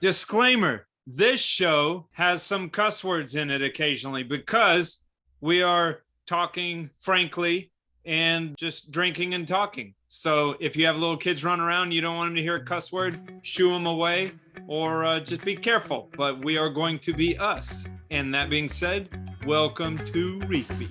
Disclaimer, this show has some cuss words in it occasionally because we are talking frankly and just drinking and talking. So if you have little kids running around, you don't want them to hear a cuss word, shoo them away, or just be careful. But we are going to be us. And that being said, welcome to Reef Beef.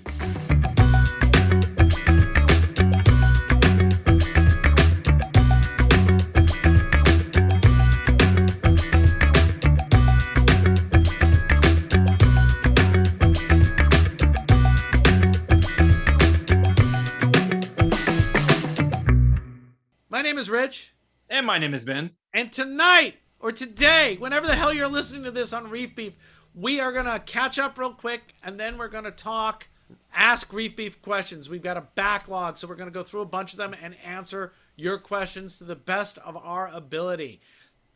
My name is Rich. And my name is Ben. And tonight, or today, whenever the hell you're listening to this on Reef Beef, we are going to catch up real quick, and then we're going to talk Ask Reef Beef questions. We've got a backlog, so we're going to go through a bunch of them and answer your questions to the best of our ability.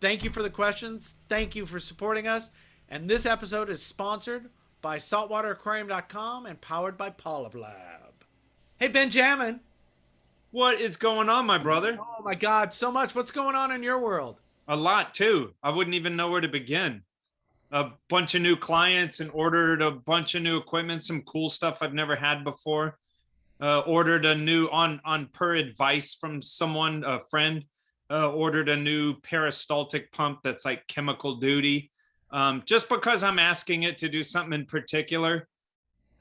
Thank you for the questions. Thank you for supporting us. And this episode is sponsored by saltwateraquarium.com and powered by PolypLab. Hey, Benjamin. What is going on, my brother? Oh, my God, so much. What's going on in your world? A lot, too. I wouldn't even know where to begin. A bunch of new clients and ordered a bunch of new equipment, some cool stuff I've never had before. Ordered a new, on per advice from someone, a friend, ordered a new peristaltic pump that's like chemical duty. Just because I'm asking it to do something in particular.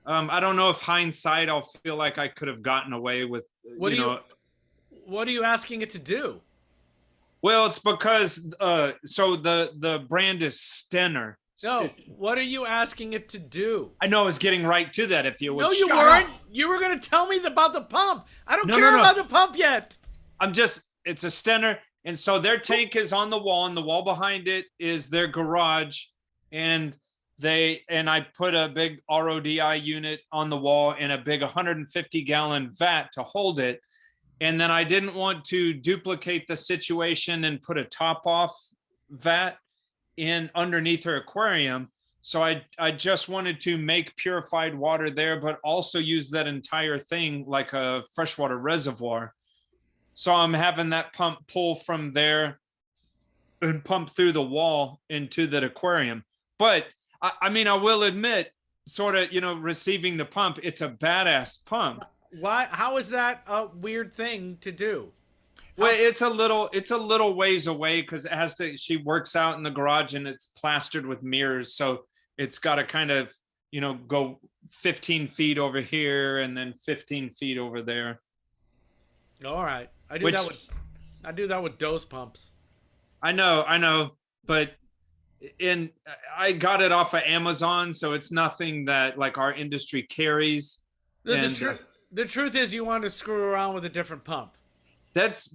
I don't know if hindsight, I'll feel like I could have gotten away with, What are you asking it to do? Well, it's because so the brand is Stenner. No, what are you asking it to do? I know I was getting right to that. If you would, no, you weren't. You were going to tell me about the pump. I don't care about the pump yet. It's a Stenner, and so their tank is on the wall, and the wall behind it is their garage, and I put a big RODI unit on the wall and a big 150-gallon vat to hold it. And then I didn't want to duplicate the situation and put a top off vat in underneath her aquarium. So I just wanted to make purified water there, but also use that entire thing like a freshwater reservoir. So I'm having that pump pull from there and pump through the wall into that aquarium. But I mean, I will admit, sort of, receiving the pump, it's a badass pump. Why? How is that a weird thing to do? Well, it's a little ways away because she works out in the garage and it's plastered with mirrors. So it's got to kind of, go 15 feet over here and then 15 feet over there. All right. I do that with dose pumps. I know. But I got it off of Amazon. So it's nothing that like our industry carries. The truth is you want to screw around with a different pump. That's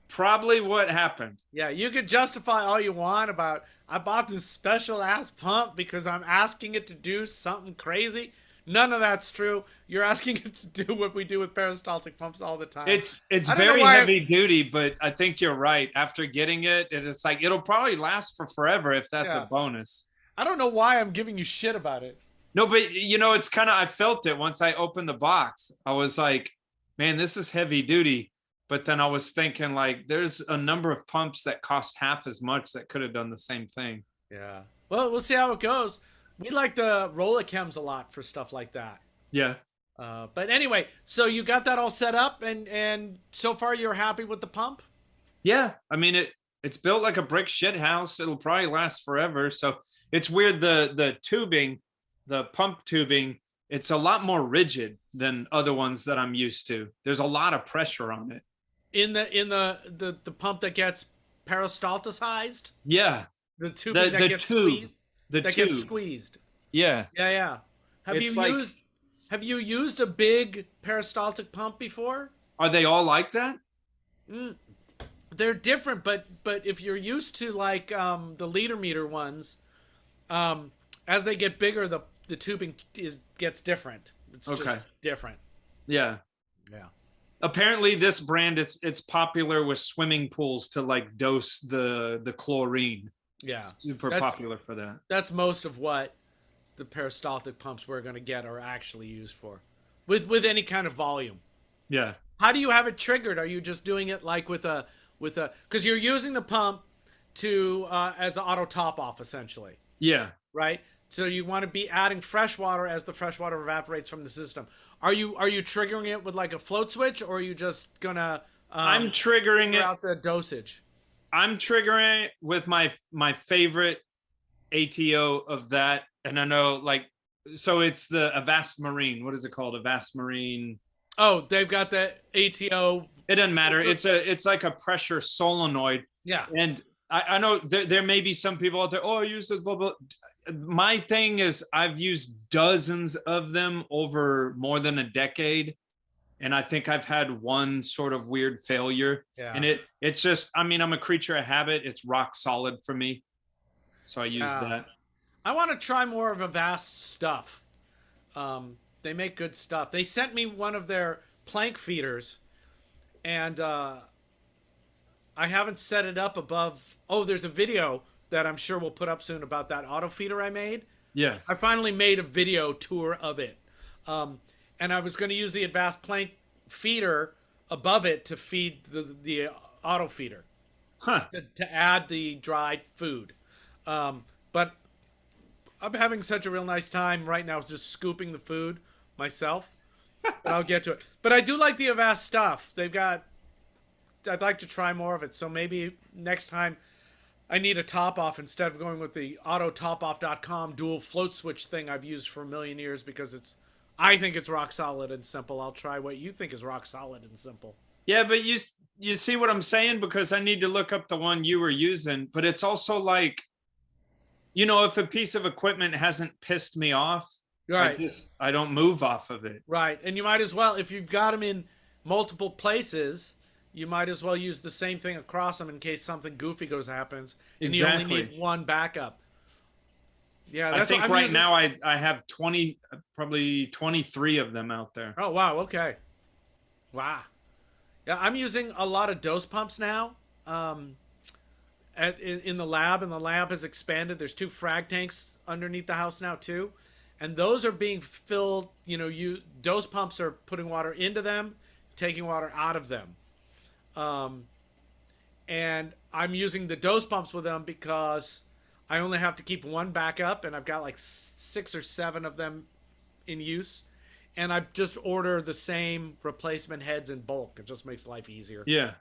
probably what happened. Yeah, you could justify all you want about, I bought this special ass pump because I'm asking it to do something crazy. None of that's true. You're asking it to do what we do with peristaltic pumps all the time. It's very heavy duty, but I think you're right. After getting it, it's like it'll probably last for forever if that's a bonus. I don't know why I'm giving you shit about it. No, but it's kind of, I felt it once I opened the box. I was like, man, this is heavy duty. But then I was thinking like, there's a number of pumps that cost half as much that could have done the same thing. Yeah. Well, we'll see how it goes. We like the Rollichems a lot for stuff like that. Yeah. But anyway, so you got that all set up and so far you're happy with the pump? Yeah. I mean, it's built like a brick shit house. It'll probably last forever. So it's weird. The tubing, the pump tubing, it's a lot more rigid than other ones that I'm used to. There's a lot of pressure on it. In the pump that gets peristalticized? Yeah. The tubing that gets squeezed? Gets squeezed. Yeah. Yeah. Have you used a big peristaltic pump before? Are they all like that? They're different, but if you're used to like the liter meter ones, as they get bigger, the tubing gets different. It's just different. Yeah. Yeah. Apparently this brand, it's popular with swimming pools to like dose the chlorine. Yeah. Super popular for that. That's most of what the peristaltic pumps we're going to get are actually used for. With any kind of volume. Yeah. How do you have it triggered? Are you just doing it like with a because you're using the pump to as an auto top off essentially, Yeah. right? So you want to be adding fresh water as the fresh water evaporates from the system. Are you triggering it with like a float switch, or are you just gonna I'm triggering figure it. out the dosage? I'm triggering it with my favorite ATO of that. And I know, like, so it's the Avast Marine. What is it called? Avast Marine. Oh, they've got the ATO. It doesn't matter. It's like a pressure solenoid. Yeah. And I know there may be some people out there, oh, I use this, blah, blah. My thing is I've used dozens of them over more than a decade. And I think I've had one sort of weird failure. Yeah. And it's just, I mean, I'm a creature of habit. It's rock solid for me. So I use that. I want to try more of Avast stuff. They make good stuff. They sent me one of their plank feeders, and I haven't set it up above. Oh, there's a video that I'm sure we'll put up soon about that auto feeder I made. Yeah. I finally made a video tour of it. And I was going to use the Avast plank feeder above it to feed the auto feeder. Huh. To add the dried food. But I'm having such a real nice time right now just scooping the food myself. But I'll get to it. But I do like the Avast stuff. I'd like to try more of it. So maybe next time I need a top off instead of going with the autotopoff.com dual float switch thing I've used for a million years, because I think it's rock solid and simple. I'll try what you think is rock solid and simple. Yeah, but you see what I'm saying? Because I need to look up the one you were using. But it's also like, you know, if a piece of equipment hasn't pissed me off, right, I don't move off of it. Right. And you might as well, if you've got them in multiple places, you might as well use the same thing across them in case something goofy happens. And Exactly. you only need one backup. Yeah, I think right now I have 20, probably 23 of them out there. Oh, wow. Okay. Wow. Yeah, I'm using a lot of dose pumps now in the lab, and the lab has expanded. There's 2 frag tanks underneath the house now, too. And those are being filled, dose pumps are putting water into them, taking water out of them. And I'm using the dose pumps with them because I only have to keep one backup, and I've got like 6 or 7 of them in use. And I just order the same replacement heads in bulk. It just makes life easier. Yeah.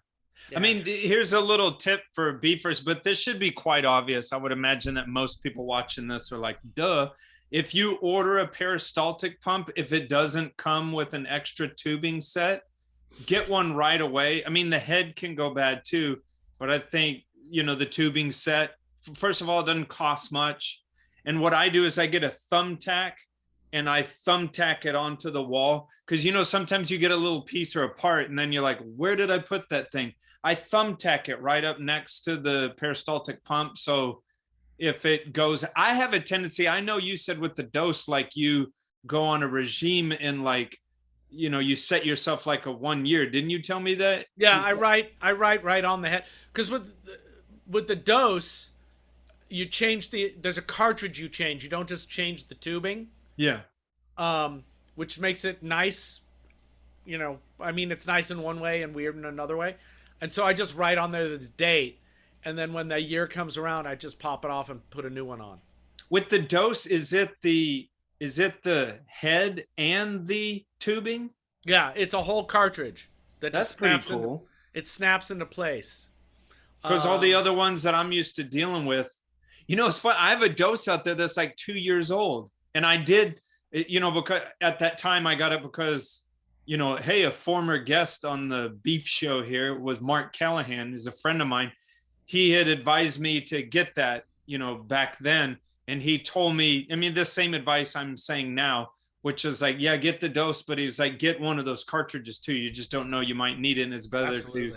I mean, here's a little tip for beefers, but this should be quite obvious. I would imagine that most people watching this are like, duh. If you order a peristaltic pump, if it doesn't come with an extra tubing set, get one right away. I mean, the head can go bad too, but I think, the tubing set, first of all, it doesn't cost much. And what I do is I get a thumbtack and I thumbtack it onto the wall. Because, sometimes you get a little piece or a part and then you're like, where did I put that thing? I thumbtack it right up next to the peristaltic pump. So if it goes, I have a tendency, I know you said with the dose, like you go on a regime and like, you set yourself like a 1 year. Didn't you tell me that? Yeah, I write right on the head. Because with the dose, you change there's a cartridge you change. You don't just change the tubing. Yeah. Which makes it nice. I mean, it's nice in one way and weird in another way. And so I just write on there the date. And then when the year comes around, I just pop it off and put a new one on. With the dose, is it the head and the tubing? Yeah, it's a whole cartridge That's pretty cool. It snaps into place. Because all the other ones that I'm used to dealing with, it's fun. I have a dose out there that's like 2 years old. And I did, because at that time I got it because, hey, a former guest on the beef show here was Mark Callahan, who's a friend of mine. He had advised me to get that, back then. And he told me, I mean, the same advice I'm saying now, which is like, yeah, get the dose, but he's like, get one of those cartridges too. You just don't know, you might need it. And it's better to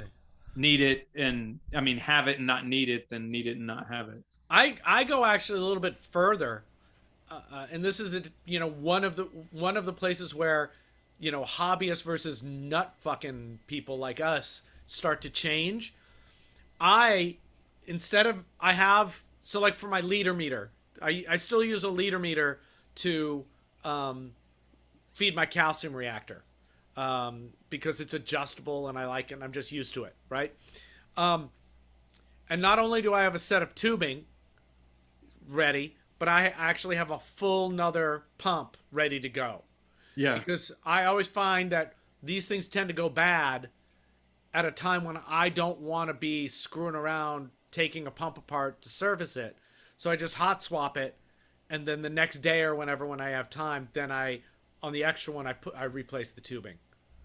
need it and, I mean, have it and not need it than need it and not have it. I go actually a little bit further. And this is one of the places where, hobbyists versus nut fucking people like us start to change. So like for my liter meter, I still use a liter meter to feed my calcium reactor because it's adjustable and I like it and I'm just used to it, right? And not only do I have a set of tubing ready, but I actually have a full nother pump ready to go. Yeah. Because I always find that these things tend to go bad at a time when I don't want to be screwing around taking a pump apart to service it. So I just hot swap it, and then the next day or whenever when I have time, then on the extra one I replace the tubing.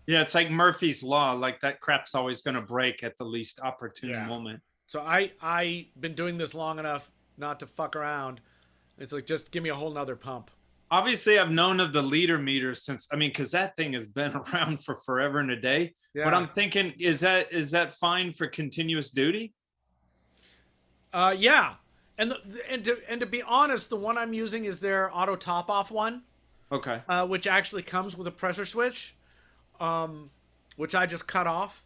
Yeah, it's like Murphy's Law. Like that crap's always going to break at the least opportune moment. So I been doing this long enough not to fuck around. It's like, just give me a whole nother pump. Obviously, I've known of the liter meter since, I mean, because that thing has been around for forever and a day. Yeah. But I'm thinking, is that fine for continuous duty? Yeah. And to be honest, the one I'm using is their auto top off one, Okay. which actually comes with a pressure switch, which I just cut off,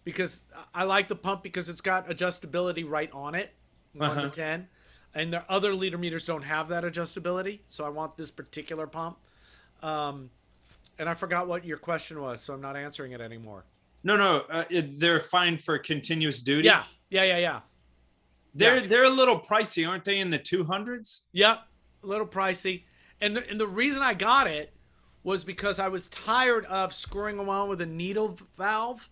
because I like the pump because it's got adjustability right on it, 1 to 10, and the other liter meters don't have that adjustability. So I want this particular pump. And I forgot what your question was, so I'm not answering it anymore. No, they're fine for continuous duty. Yeah. They're a little pricey, aren't they? In the 200s. Yep, a little pricey. And the reason I got it was because I was tired of screwing around with a needle valve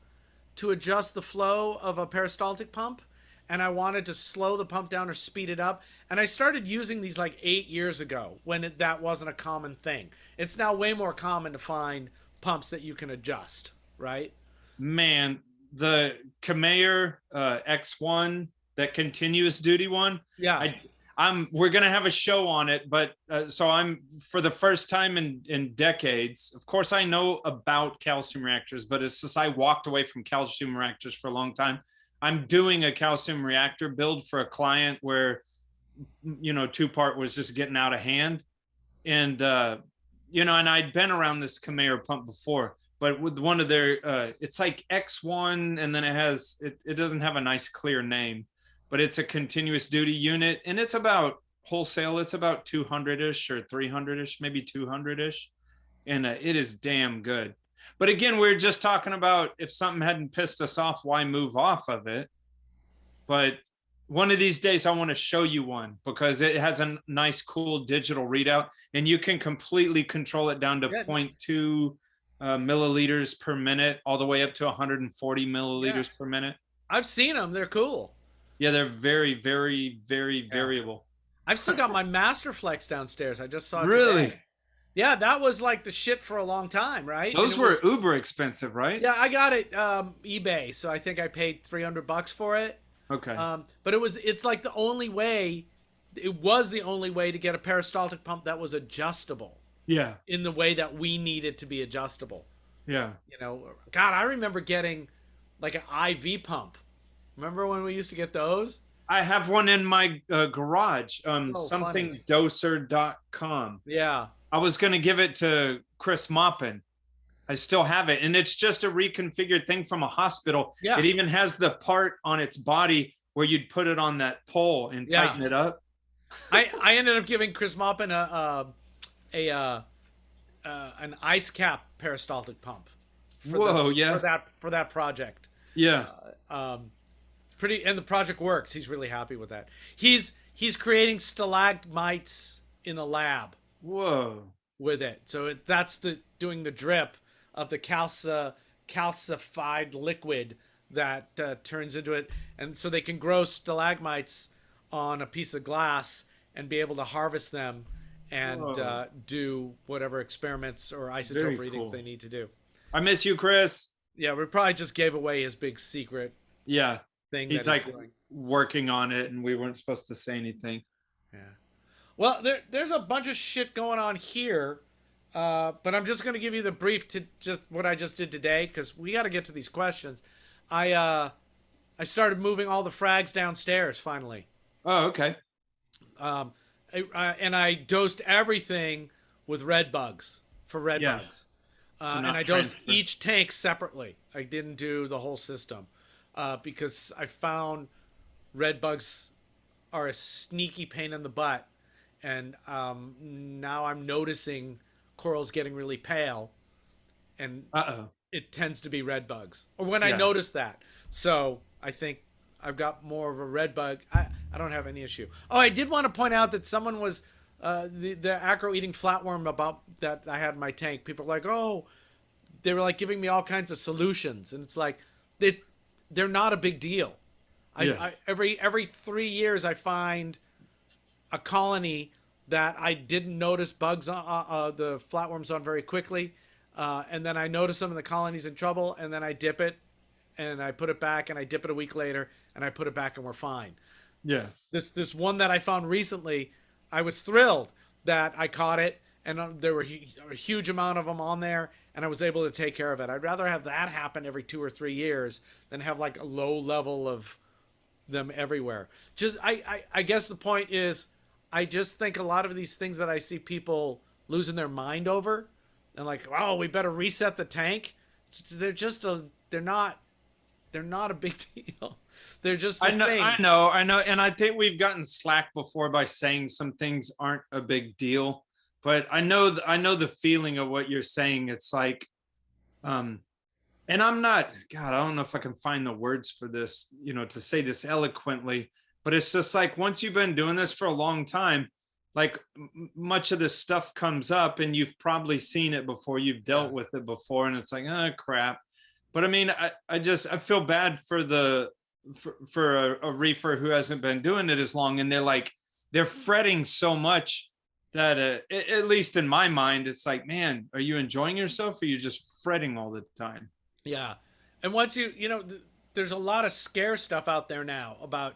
to adjust the flow of a peristaltic pump, and I wanted to slow the pump down or speed it up. And I started using these like 8 years ago when that wasn't a common thing. It's now way more common to find pumps that you can adjust, right? Man, the Kameyer X1, that continuous duty one. Yeah. We're gonna have a show on it, but so I'm, for the first time in decades. Of course, I know about calcium reactors, but it's just I walked away from calcium reactors for a long time. I'm doing a calcium reactor build for a client where, two-part was just getting out of hand, and and I'd been around this Kameyer pump before, but with one of their, it's like X1, and then it doesn't have a nice clear name, but it's a continuous duty unit, and it's about wholesale. It's about 200-ish or 300-ish, maybe 200-ish. And it is damn good. But again, we're just talking about if something hadn't pissed us off, why move off of it? But one of these days I want to show you one because it has a nice, cool digital readout, and you can completely control it down to 0.2 milliliters per minute, all the way up to 140 milliliters per minute. I've seen them. They're cool. Yeah, they're very, very, very variable. I've still got my Masterflex downstairs. I just saw it really today. Yeah, that was like the shit for a long time, right? Those were uber expensive, right? Yeah, I got it eBay, so I think I paid $300 for it. Okay. But it's like the only way. It was the only way to get a peristaltic pump that was adjustable. Yeah. In the way that we needed to be adjustable. Yeah. God, I remember getting like an IV pump. Remember when we used to get those? I have one in my garage. Somethingdoser.com. Yeah. I was going to give it to Chris Moppin. I still have it. And it's just a reconfigured thing from a hospital. Yeah. It even has the part on its body where you'd put it on that pole and tighten it up. I ended up giving Chris Moppin an ice cap peristaltic pump. For that project. Yeah. And the project works. He's really happy with that. He's creating stalagmites in a lab. Whoa. With it. So that's doing the drip of the calcified liquid that turns into it. And so they can grow stalagmites on a piece of glass and be able to harvest them and do whatever experiments or isotope readings they need to do. I miss you, Chris. Yeah, we probably just gave away his big secret. Yeah. Thing he's like working on it, and we weren't supposed to say anything. Yeah. Well, there's a bunch of shit going on here, but I'm just going to give you the brief to just what I just did today because we got to get to these questions. I started moving all the frags downstairs finally. Oh, okay. And I dosed everything with red bugs for red bugs. And I dosed each tank separately. I didn't do the whole system because I found red bugs are a sneaky pain in the butt. And now I'm noticing corals getting really pale. And it tends to be red bugs. Or when I notice that. So I think I've got more of a red bug. I don't have any issue. Oh, I did want to point out that someone was the acro eating flatworm about that I had in my tank. People were like, oh, they were like giving me all kinds of solutions, and it's like they're not a big deal. I every 3 years I find a colony that I didn't notice bugs on the flatworms on very quickly, and then I notice them and the colony's in trouble, and then I dip it and I put it back, and I dip it a week later and I put it back, and we're fine. Yeah. This one that I found recently, I was thrilled that I caught it, and there were a huge amount of them on there, and I was able to take care of it. I'd rather have that happen every 2 or 3 years than have like a low level of them everywhere. Just I guess the point is, I just think a lot of these things that I see people losing their mind over, and like, oh, we better reset the tank. They're not a big deal. They're just a thing. I know. And I think we've gotten slack before by saying some things aren't a big deal, but I know the feeling of what you're saying. It's like, and I'm not, God, I don't know if I can find the words for this, to say this eloquently, but it's just like, once you've been doing this for a long time, like much of this stuff comes up and you've probably seen it before, you've dealt with it before, and it's like, oh crap. But I mean, I feel bad for a reefer who hasn't been doing it as long, and they're fretting so much that at least in my mind, it's like, man, are you enjoying yourself, or are you just fretting all the time? Yeah. And once there's a lot of scare stuff out there now about,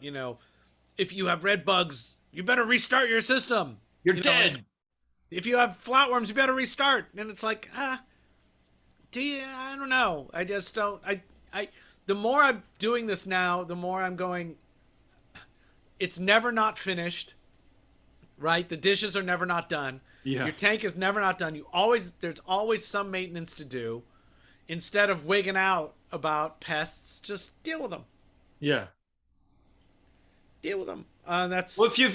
if you have red bugs, you better restart your system. You're dead. If you have flatworms, you better restart. And it's like, I don't know. I just don't. The more I'm doing this now, the more I'm going, it's never not finished, right? The dishes are never not done. Yeah. Your tank is never not done. There's always some maintenance to do. Instead of wigging out about pests, just deal with them. Yeah. Deal with them. Well,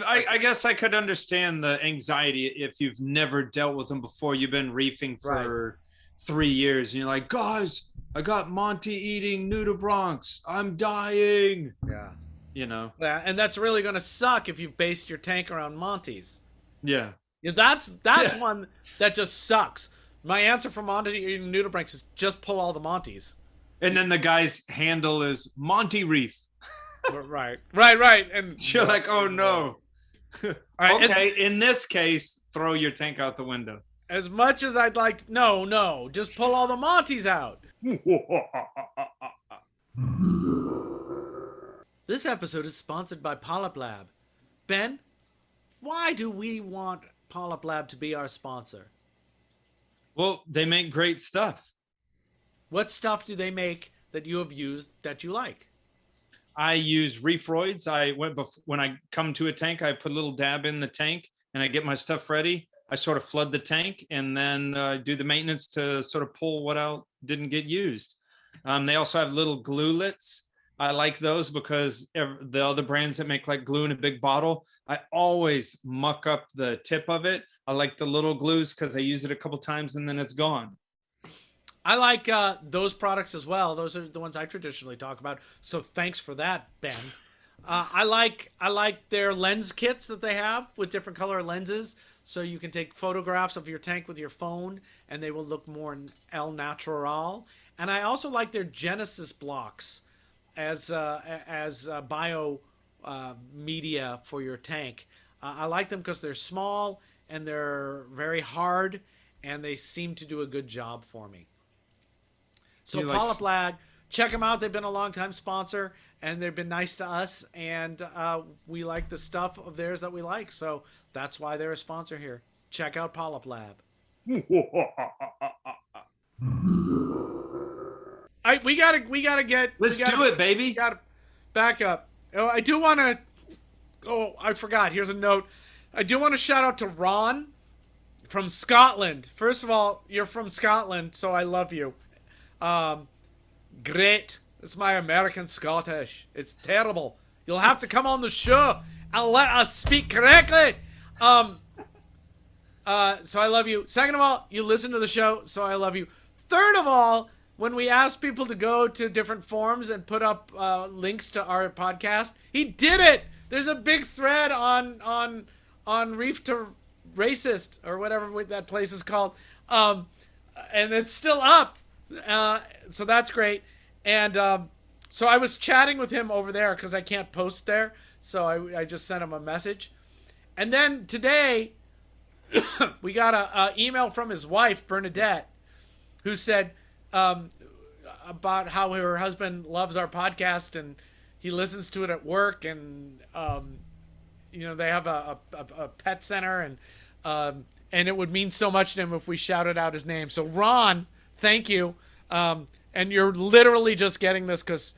I guess I could understand the anxiety if you've never dealt with them before. You've been reefing for 3 years, and you're like, guys, I got Monty eating nudibranchs. I'm dying. Yeah. Yeah, and that's really going to suck if you've based your tank around Monty's. Yeah. That's one that just sucks. My answer for Monty eating nudibranchs is just pull all the Monty's. And then the guy's handle is Monty Reef. Right. And you're like, oh no. Right, okay, in this case, throw your tank out the window. As much as I'd like, no, just pull all the Monty's out. This episode is sponsored by PolypLab. Ben, why do we want PolypLab to be our sponsor? Well, they make great stuff. What stuff do they make that you have used that you like? I use Reefroids. When I come to a tank, I put a little dab in the tank and I get my stuff ready. I sort of flood the tank and then do the maintenance to sort of pull what out didn't get used. They also have little gluelets. I like those because the other brands that make like glue in a big bottle, I always muck up the tip of it. I like the little glues because I use it a couple times and then it's gone. I like those products as well. Those are the ones I traditionally talk about. So thanks for that, Ben. I like their lens kits that they have with different color lenses. So you can take photographs of your tank with your phone and they will look more el natural. And I also like their Genesis blocks as bio media for your tank. I like them because they're small and they're very hard and they seem to do a good job for me. So PolypLab, check them out. They've been a long-time sponsor, and they've been nice to us, and we like the stuff of theirs that we like. So that's why they're a sponsor here. Check out PolypLab. We gotta get. Let's do it, baby. Gotta back up. Oh, I do want to. Oh, I forgot. Here's a note. I do want to shout out to Ron from Scotland. First of all, you're from Scotland, so I love you. Great. It's my American Scottish. It's terrible. You'll have to come on the show and let us speak correctly. So I love you. Second of all, you listen to the show, so I love you. Third of all, when we asked people to go to different forums and put up links to our podcast, he did it. There's a big thread on Reef to Racist or whatever that place is called, and it's still up. So that's great. And so I was chatting with him over there because I can't post there. So I just sent him a message. And then today, we got a email from his wife, Bernadette, who said about how her husband loves our podcast and he listens to it at work. And, they have a pet center and it would mean so much to him if we shouted out his name. So Ron, thank you. And you're literally just getting this because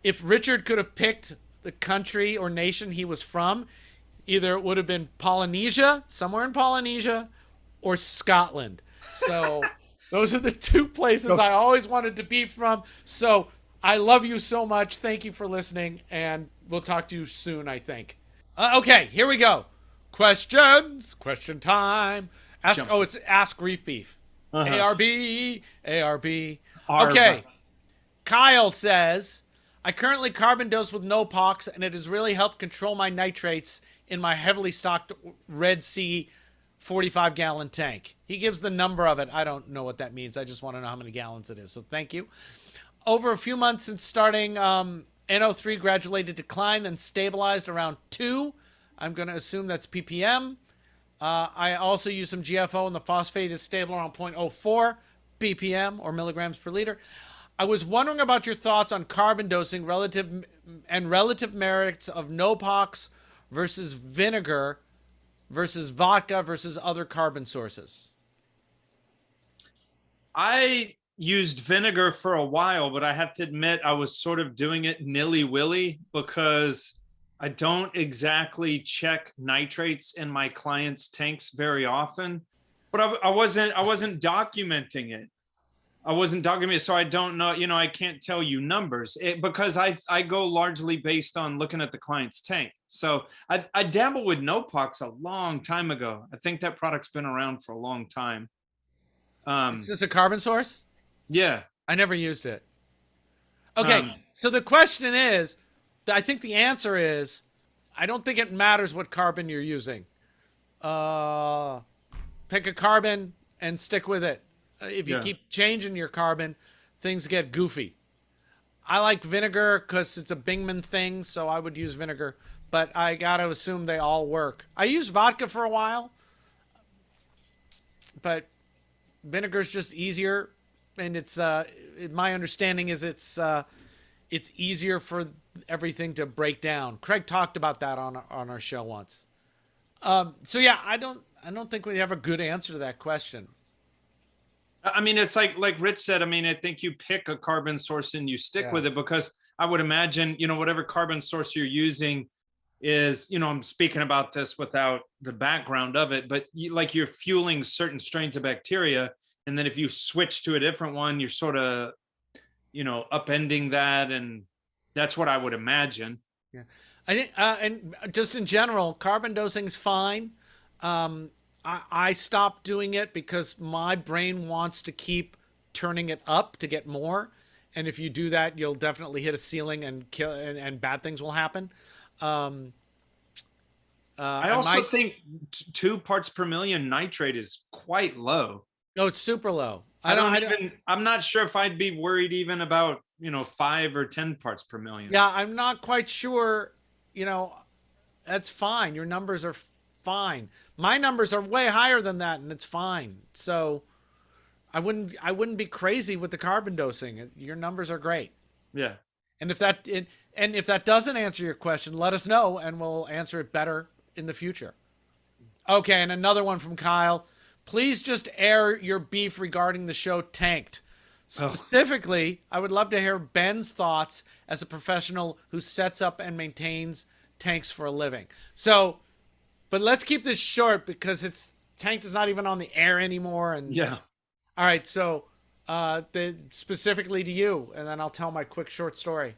if Richard could have picked the country or nation he was from, either it would have been Polynesia, somewhere in Polynesia, or Scotland. So those are the two places I always wanted to be from. So I love you so much. Thank you for listening, and we'll talk to you soon, I think. Okay, here we go. Questions. Question time. It's Ask Reef Beef. ARB. Okay. Kyle says, I currently carbon dose with no pox, and it has really helped control my nitrates in my heavily stocked Red Sea 45-gallon tank. He gives the number of it. I don't know what that means. I just want to know how many gallons it is. So thank you. Over a few months since starting, NO3 graduated decline, then stabilized around 2. I'm going to assume that's ppm. I also use some GFO, and the phosphate is stable around 0.04 BPM or milligrams per liter. I was wondering about your thoughts on carbon dosing relative merits of no-pox versus vinegar versus vodka versus other carbon sources. I used vinegar for a while, but I have to admit I was sort of doing it nilly-willy because I don't exactly check nitrates in my clients' tanks very often. But I wasn't documenting it. So I don't know, I can't tell you numbers because I go largely based on looking at the client's tank. So I dabbled with no-pox a long time ago. I think that product's been around for a long time. Is this a carbon source? Yeah. I never used it. Okay, so the question is, I think the answer is, I don't think it matters what carbon you're using. Pick a carbon and stick with it. If you keep changing your carbon, things get goofy. I like vinegar because it's a Bingman thing, so I would use vinegar. But I got to assume they all work. I used vodka for a while, but vinegar's just easier. And it's my understanding is it's easier for everything to break down. Craig talked about that on our show once. So yeah, I don't think we have a good answer to that question. I mean, it's like Rich said, I think you pick a carbon source and you stick with it because I would imagine, whatever carbon source you're using is, I'm speaking about this without the background of it, but you're fueling certain strains of bacteria. And then if you switch to a different one, you're sort of, upending that. And that's what I would imagine. Yeah. I think, and just in general, carbon dosing is fine. I stopped doing it because my brain wants to keep turning it up to get more. And if you do that, you'll definitely hit a ceiling and kill, and bad things will happen. I also think 2 parts per million nitrate is quite low. No, it's super low. I'm not sure if I'd be worried even about, 5 or 10 parts per million. Yeah, I'm not quite sure, that's fine. Your numbers are fine. My numbers are way higher than that, and it's fine. So I wouldn't be crazy with the carbon dosing. Your numbers are great. Yeah. And if that doesn't answer your question, let us know and we'll answer it better in the future. Okay, and another one from Kyle. Please just air your beef regarding the show Tanked. Specifically, I would love to hear Ben's thoughts as a professional who sets up and maintains tanks for a living. So, but let's keep this short because Tanked is not even on the air anymore. And yeah. All right, so specifically to you, and then I'll tell my quick short story.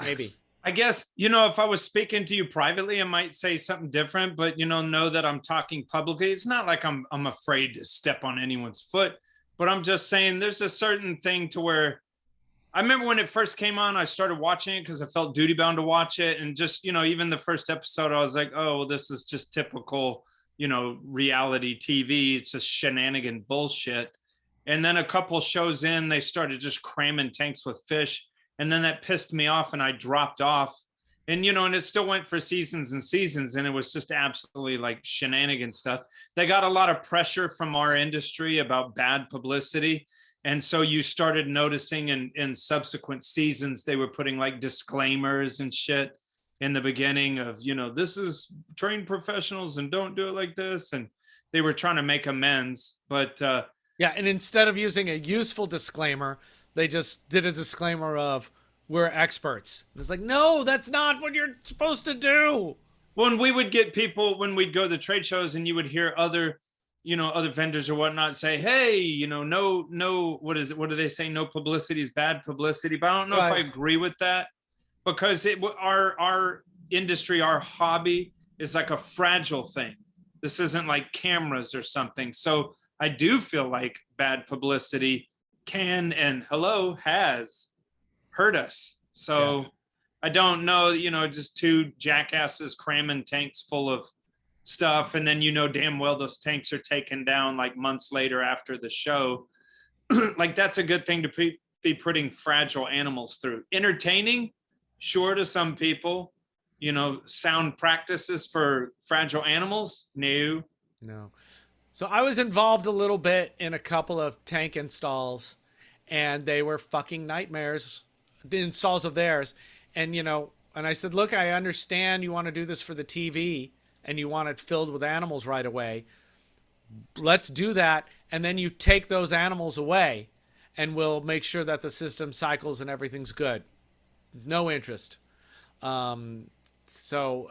Maybe. I guess, if I was speaking to you privately, I might say something different, but, know that I'm talking publicly. It's not like I'm afraid to step on anyone's foot, but I'm just saying there's a certain thing to where I remember when it first came on, I started watching it because I felt duty bound to watch it. And just, even the first episode, I was like, oh, well, this is just typical, reality TV. It's just shenanigan bullshit. And then a couple shows in, they started just cramming tanks with fish. And then that pissed me off and I dropped off. And, and it still went for seasons and seasons. And it was just absolutely like shenanigan stuff. They got a lot of pressure from our industry about bad publicity. And so you started noticing in subsequent seasons, they were putting like disclaimers and shit in the beginning of, this is trained professionals and don't do it like this. And they were trying to make amends. But yeah, and instead of using a useful disclaimer, they just did a disclaimer of we're experts. It was like, no, that's not what you're supposed to do. When we would get people, when we'd go to the trade shows and you would hear other vendors or whatnot say, hey, no, what is it? What do they say? No publicity is bad publicity. But I don't know if I agree with that, because our industry, our hobby is like a fragile thing. This isn't like cameras or something. So I do feel like bad publicity can and has hurt us. So I don't know, just two jackasses cramming tanks full of stuff, and then damn well those tanks are taken down like months later after the show. Like that's a good thing to be putting fragile animals through. Entertaining, sure, to some people. Sound practices for fragile animals, no. So I was involved a little bit in a couple of tank installs, and they were fucking nightmares, the installs of theirs. And and I said, look, I understand you want to do this for the TV and you want it filled with animals right away. Let's do that. And then you take those animals away and we'll make sure that the system cycles and everything's good. No interest. So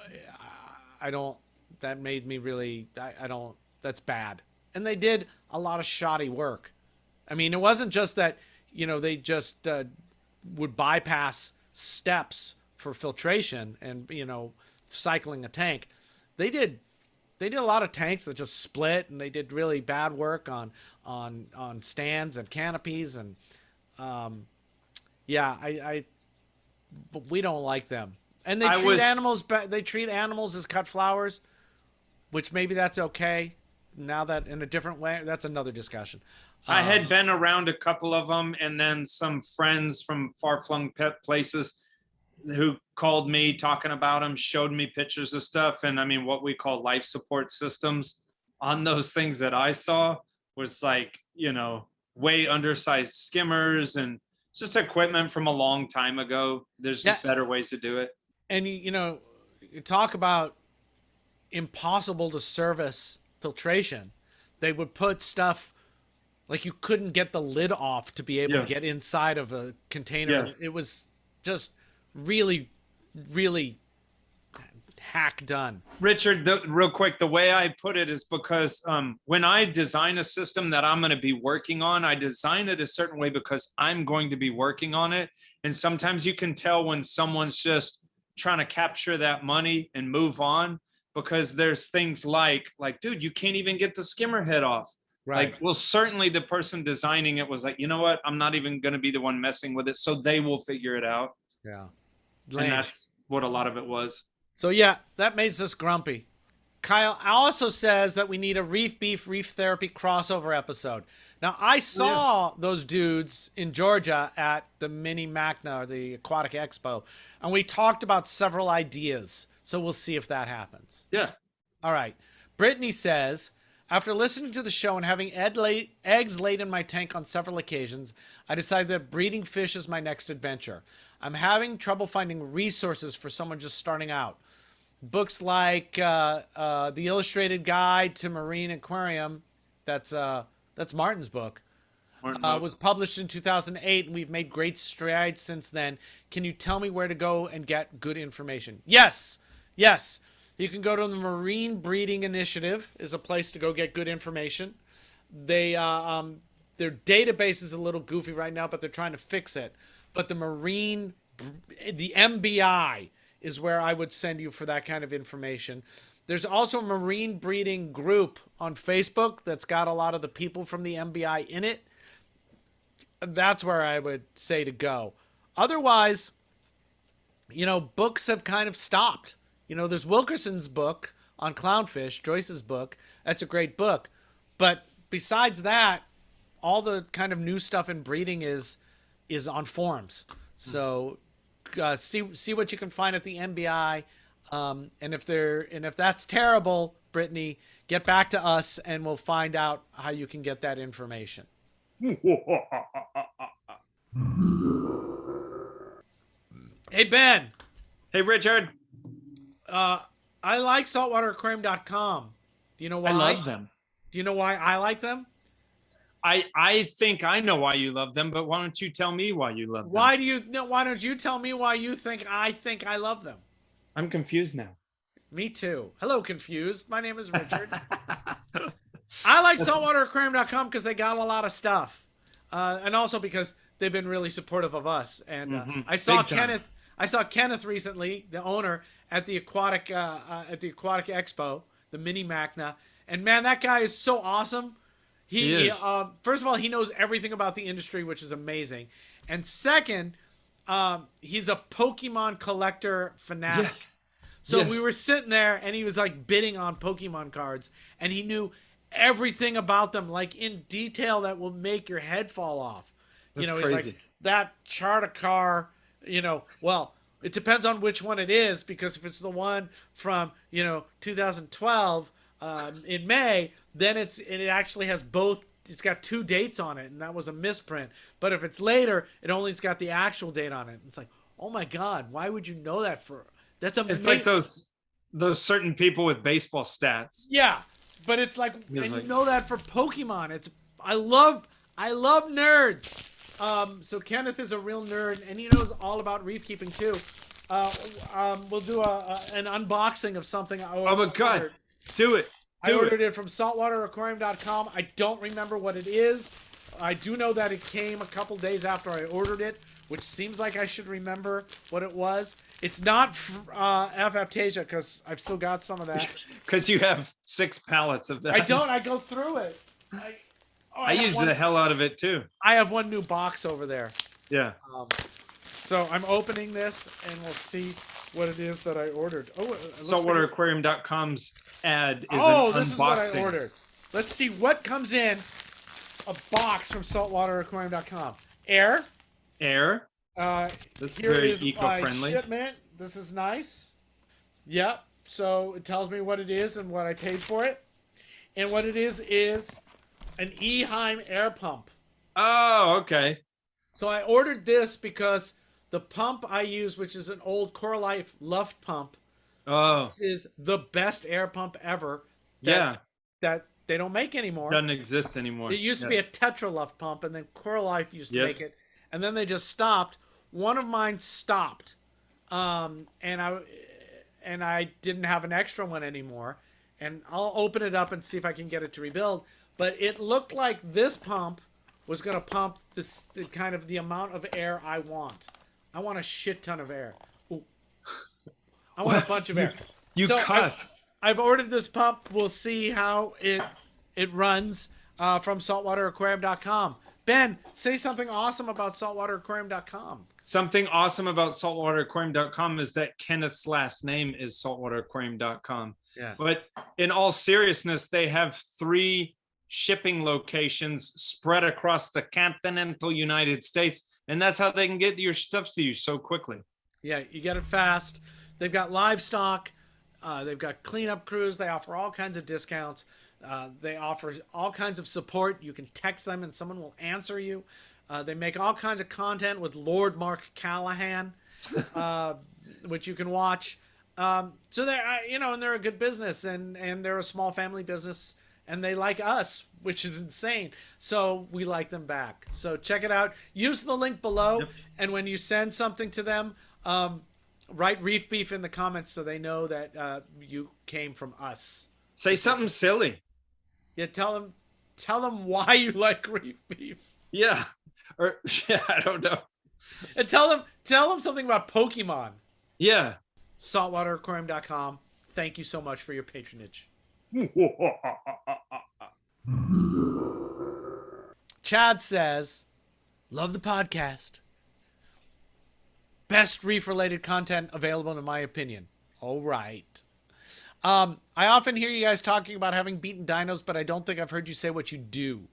I don't, that made me really, I don't, that's bad. And they did a lot of shoddy work. I mean, it wasn't just that, they just would bypass steps for filtration and, cycling a tank. They did a lot of tanks that just split, and they did really bad work on stands and canopies, and but we don't like them. And they treat animals as cut flowers, which maybe that's okay. Now that in a different way, that's another discussion. I had been around a couple of them, and then some friends from far-flung places who called me talking about them, showed me pictures of stuff. And I mean, what we call life support systems on those things that I saw was like, way undersized skimmers and just equipment from a long time ago. There's just better ways to do it. And, you talk about impossible to service filtration. They would put stuff like you couldn't get the lid off to be able to get inside of a container. It was just really, really hack done. Richard, real quick, the way I put it is because when I design a system that I'm going to be working on, I design it a certain way because I'm going to be working on it. And sometimes you can tell when someone's just trying to capture that money and move on, because there's things like, dude, you can't even get the skimmer head off. Right. Like, well, certainly the person designing it was like, you know what? I'm not even going to be the one messing with it. So they will figure it out. Yeah. And that's what a lot of it was. So yeah, that makes us grumpy. Kyle also says that we need a Reef Beef, Reef Therapy crossover episode. Now, I saw those dudes in Georgia at the Mini Macna, or the Aquatic Expo, and we talked about several ideas. So we'll see if that happens. Yeah. All right. Brittany says, after listening to the show and having eggs laid in my tank on several occasions, I decided that breeding fish is my next adventure. I'm having trouble finding resources for someone just starting out. Books like The Illustrated Guide to Marine Aquarium, that's Martin's book, was published in 2008, and we've made great strides since then. Can you tell me where to go and get good information? Yes. You can go to the Marine Breeding Initiative is a place to go get good information. They their database is a little goofy right now, but they're trying to fix it. But the MBI is where I would send you for that kind of information. There's also a marine breeding group on Facebook that's got a lot of the people from the MBI in it. that's where I would say to go. Otherwise, books have kind of stopped. There's Wilkerson's book on clownfish, Joyce's book. That's a great book. But besides that, all the kind of new stuff in breeding is on forums. So see what you can find at the MBI. And if that's terrible, Brittany, get back to us and we'll find out how you can get that information. Hey, Ben. Hey, Richard. I like saltwateraquarium.com. Do you know why? I love them. Do you know why I like them? I think I know why you love them, but why don't you tell me why you love them? Why don't you tell me why you think I love them? I'm confused now. Me too. Hello, confused. My name is Richard. I like saltwateraquarium.com because they got a lot of stuff. And also because they've been really supportive of us. And I saw Kenneth recently, the owner, at the aquatic expo, the Mini Macna. And man, that guy is so awesome. He first of all, he knows everything about the industry, which is amazing. And second, he's a Pokemon collector fanatic. Yeah. So we were sitting there and he was like bidding on Pokemon cards and he knew everything about them, like in detail that will make your head fall off. That's he's crazy. like, that Chartacar, well, it depends on which one it is, because if it's the one from, 2012 in May, then it actually has both. It's got 2 dates on it, and that was a misprint. But if it's later, it only's got the actual date on it. It's like, oh my God, why would you know that for? That's amazing. It's like those certain people with baseball stats. Yeah, but it's like, you know that for Pokemon. I love nerds. So Kenneth is a real nerd, and he knows all about reef keeping too. We'll do an unboxing of something. Oh my God, do it. I ordered it from saltwateraquarium.com. I don't remember what it is. I do know that it came a couple days after I ordered it, which seems like I should remember what it was. It's not F-Aptasia, because I've still got some of that. Because you have 6 pallets of that. I don't. I go through it. I use the hell out of it too. I have one new box over there. Yeah. So I'm opening this, and we'll see what it is that I ordered. Saltwateraquarium.com's ad is an unboxing. This is what I ordered. Let's see what comes in a box from saltwateraquarium.com. Air. That's here very is eco-friendly. my shipment. This is nice. Yep. So it tells me what it is and what I paid for it. And what it is an Eheim air pump. Oh, okay. So I ordered this because the pump I use, which is an old Coralife Luft pump, is the best air pump ever. That they don't make anymore. Doesn't exist anymore. It used to be a Tetra Luft pump, and then Coralife used to make it, and then they just stopped. One of mine stopped, and I didn't have an extra one anymore. And I'll open it up and see if I can get it to rebuild. But it looked like this pump was going to pump the amount of air I want. I want a shit ton of air. Ooh. I want a bunch of air. You cussed. I've ordered this pump. We'll see how it runs from saltwateraquarium.com. Ben, say something awesome about saltwateraquarium.com. Something awesome about saltwateraquarium.com is that Kenneth's last name is saltwateraquarium.com. Yeah. But in all seriousness, they have 3 shipping locations spread across the continental United States, and that's how they can get your stuff to you so quickly. Yeah, you get it fast. They've got livestock. They've got cleanup crews. They offer all kinds of discounts. They offer all kinds of support. You can text them and someone will answer you. They make all kinds of content with Lord Mark Callahan, which you can watch. So they're, and they're a good business, and they're a small family business, and they like us, which is insane. So we like them back. So check it out. Use the link below, and when you send something to them, write Reef Beef in the comments so they know that you came from us. Say something silly. Yeah, tell them why you like Reef Beef. Yeah, or I don't know. And tell them something about Pokemon. Yeah. Saltwateraquarium.com. Thank you so much for your patronage. Chad says, Love the podcast. Best reef-related content available, in my opinion. All right. I often hear you guys talking about having beaten dinos, but I don't think I've heard you say what you do.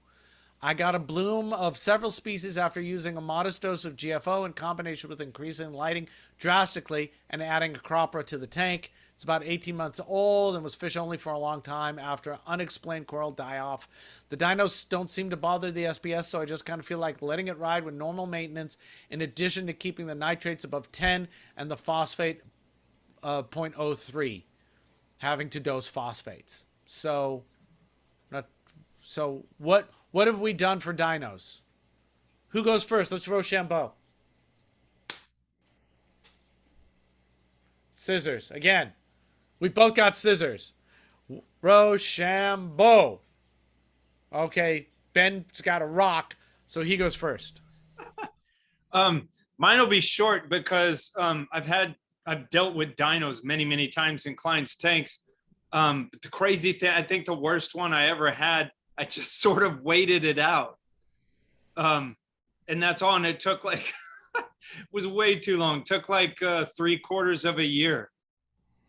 I got a bloom of several species after using a modest dose of GFO in combination with increasing lighting drastically and adding a cropper to the tank. It's about 18 months old and was fish only for a long time after unexplained coral die-off. The dinos don't seem to bother the SBS, so I just kind of feel like letting it ride with normal maintenance in addition to keeping the nitrates above 10 and the phosphate 0.03, having to dose phosphates. So what have we done for dinos? Who goes first? Let's Rochambeau. Scissors. Again. We both got scissors. Rochambeau. Okay. Ben's got a rock, so he goes first. Mine will be short because I've dealt with dinos many times in clients' tanks. But the crazy thing, I think the worst one I ever had, I just sort of waited it out. And that's all. And it took like, was way too long. It took like 3/4 of a year.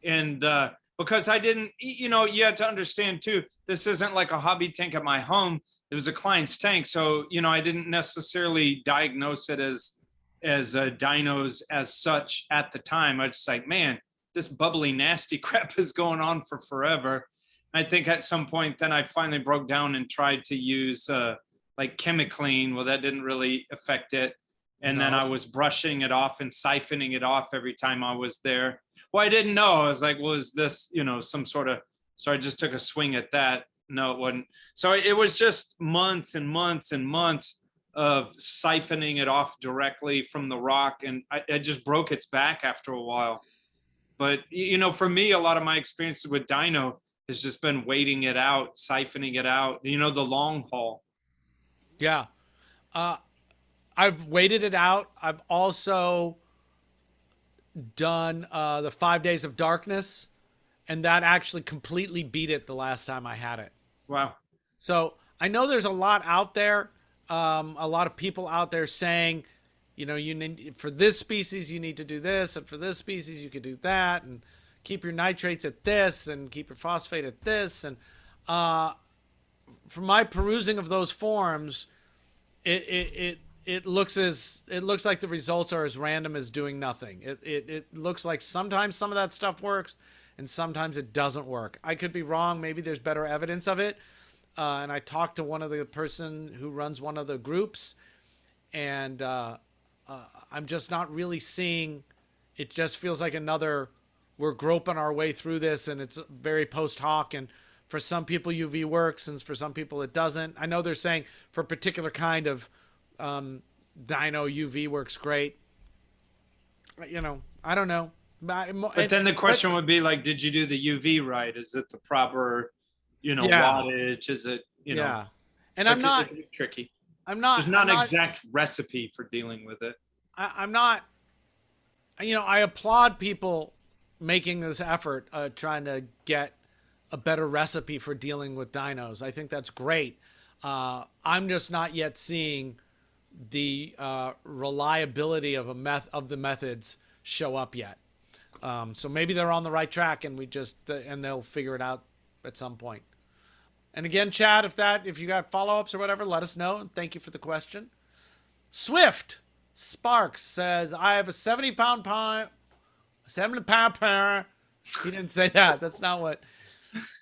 And because I didn't, you have to understand too, this isn't like a hobby tank at my home. It was a client's tank. So, I didn't necessarily diagnose it as dinos as such at the time. I was just like, man, this bubbly, nasty crap is going on for forever. I think at some point, then I finally broke down and tried to use like Chemiclean. Well, that didn't really affect it. And then I was brushing it off and siphoning it off every time I was there. Well, I didn't know. I was like, well, is this, some sort of, so I just took a swing at that. No, it wasn't. So it was just months and months and months of siphoning it off directly from the rock. And I just broke its back after a while. But, for me, a lot of my experiences with dino has just been waiting it out, siphoning it out, the long haul. Yeah. I've waited it out. I've also done the 5 days of darkness, and that actually completely beat it the last time I had it. Wow. So I know there's a lot out there, a lot of people out there saying, you need, for this species you need to do this, and for this species you could do that, and keep your nitrates at this, and keep your phosphate at this. And from my perusing of those forums, it looks like the results are as random as doing nothing. It looks like sometimes some of that stuff works and sometimes it doesn't work. I could be wrong. Maybe there's better evidence of it. And I talked to one of the person who runs one of the groups, and I'm just not really seeing. It just feels like we're groping our way through this, and it's very post hoc. And for some people UV works, and for some people it doesn't. I know they're saying for a particular kind of dino UV works great. I don't know. But then the question would be like, did you do the UV right? Is it the proper, wattage? Is it, Yeah. And I'm not tricky. There's not an exact recipe for dealing with it. I'm not, I applaud people making this effort, trying to get a better recipe for dealing with dinos. I think that's great. I'm just not yet seeing the reliability of the methods show up yet. So maybe they're on the right track, and and they'll figure it out at some point. And again, Chad, if you got follow-ups or whatever, let us know. And thank you for the question. Swift Sparks says, I have a 70-pound pair. He didn't say that. That's not what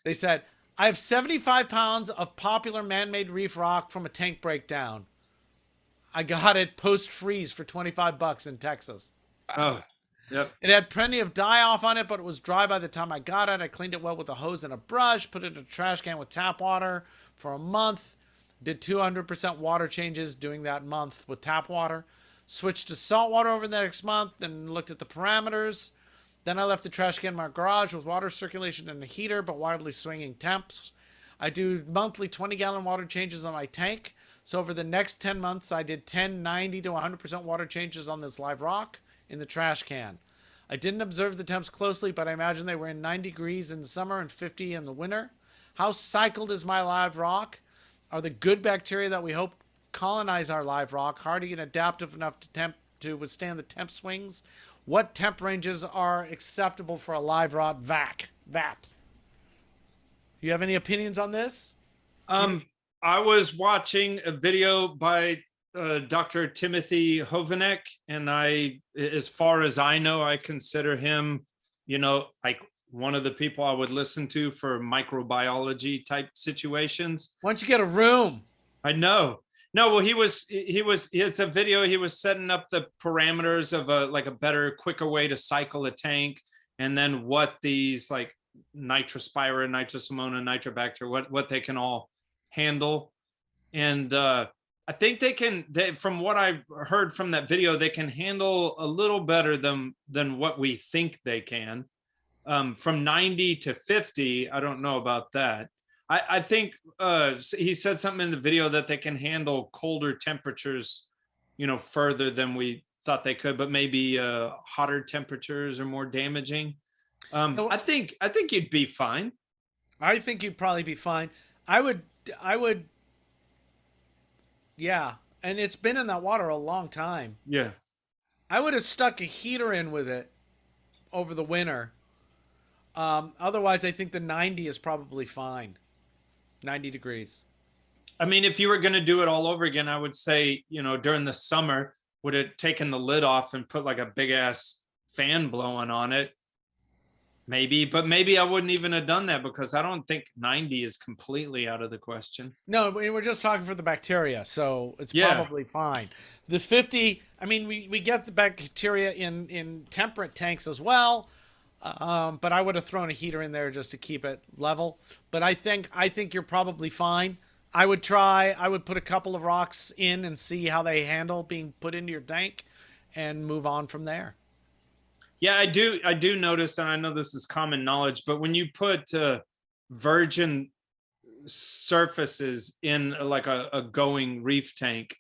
they said. I have 75 pounds of popular man-made reef rock from a tank breakdown. I got it post-freeze for $25 in Texas. Oh, yep. It had plenty of die-off on it, but it was dry by the time I got it. I cleaned it well with a hose and a brush, put it in a trash can with tap water for a month. Did 200% water changes doing that month with tap water. Switched to salt water over the next month and looked at the parameters. Then I left the trash can in my garage with water circulation and a heater, but wildly swinging temps. I do monthly 20-gallon water changes on my tank. So over the next 10 months, I did 10, 90 to 100% water changes on this live rock in the trash can. I didn't observe the temps closely, but I imagine they were in 90 degrees in the summer and 50 in the winter. How cycled is my live rock? Are the good bacteria that we hope colonize our live rock, hardy and adaptive enough to withstand the temp swings. What temp ranges are acceptable for a live rock vat? You have any opinions on this? I was watching a video by Dr. Timothy Hovanek, and as far as I know, I consider him, like one of the people I would listen to for microbiology type situations. Why don't you get a room? I know. No, well, it's a video. He was setting up the parameters of a better, quicker way to cycle a tank. And then what these like nitrospira, nitrosamona, nitrobacter, what they can all handle. And I think from what I heard from that video, they can handle a little better than what we think they can. From 90 to 50, I don't know about that. I think he said something in the video that they can handle colder temperatures, further than we thought they could, but maybe hotter temperatures are more damaging. I think you'd be fine. I think you'd probably be fine. I would, yeah. And it's been in that water a long time. Yeah. I would have stuck a heater in with it over the winter. Otherwise, I think the 90 is probably fine. 90 degrees. I mean, if you were going to do it all over again, I would say, during the summer, would have taken the lid off and put like a big ass fan blowing on it. Maybe, but maybe I wouldn't even have done that because I don't think 90 is completely out of the question. No, we're just talking for the bacteria, so it's probably fine. The 50, I mean, we get the bacteria in temperate tanks as well. But I would have thrown a heater in there just to keep it level. But I think you're probably fine. I would put a couple of rocks in and see how they handle being put into your tank and move on from there. Yeah, I do notice, and I know this is common knowledge, but when you put virgin surfaces in like a going reef tank,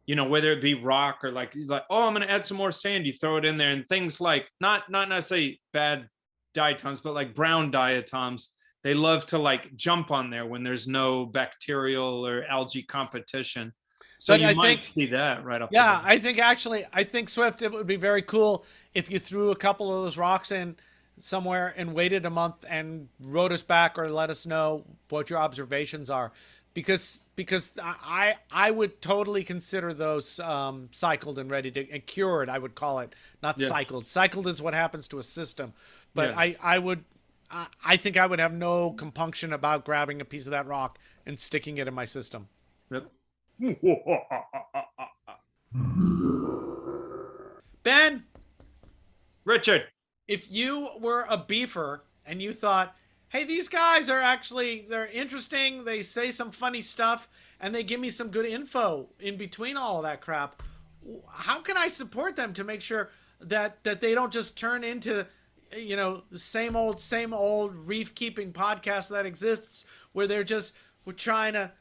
whether it be rock or like, oh, I'm going to add some more sand. You throw it in there, and things like not necessarily bad diatoms, but like brown diatoms, they love to like jump on there when there's no bacterial or algae competition. So I might see that right up. Yeah, I think Swift, it would be very cool if you threw a couple of those rocks in somewhere and waited a month and wrote us back or let us know what your observations are. Because I would totally consider those cycled and ready to and cured. I would call it, not cycled. Cycled is what happens to a system, but I think I would have no compunction about grabbing a piece of that rock and sticking it in my system. Yep. Ben, Richard, if you were a beefer and you thought, hey, these guys they're interesting, they say some funny stuff, and they give me some good info in between all of that crap, how can I support them to make sure that they don't just turn into, the same old reef keeping podcast that exists where we're trying to,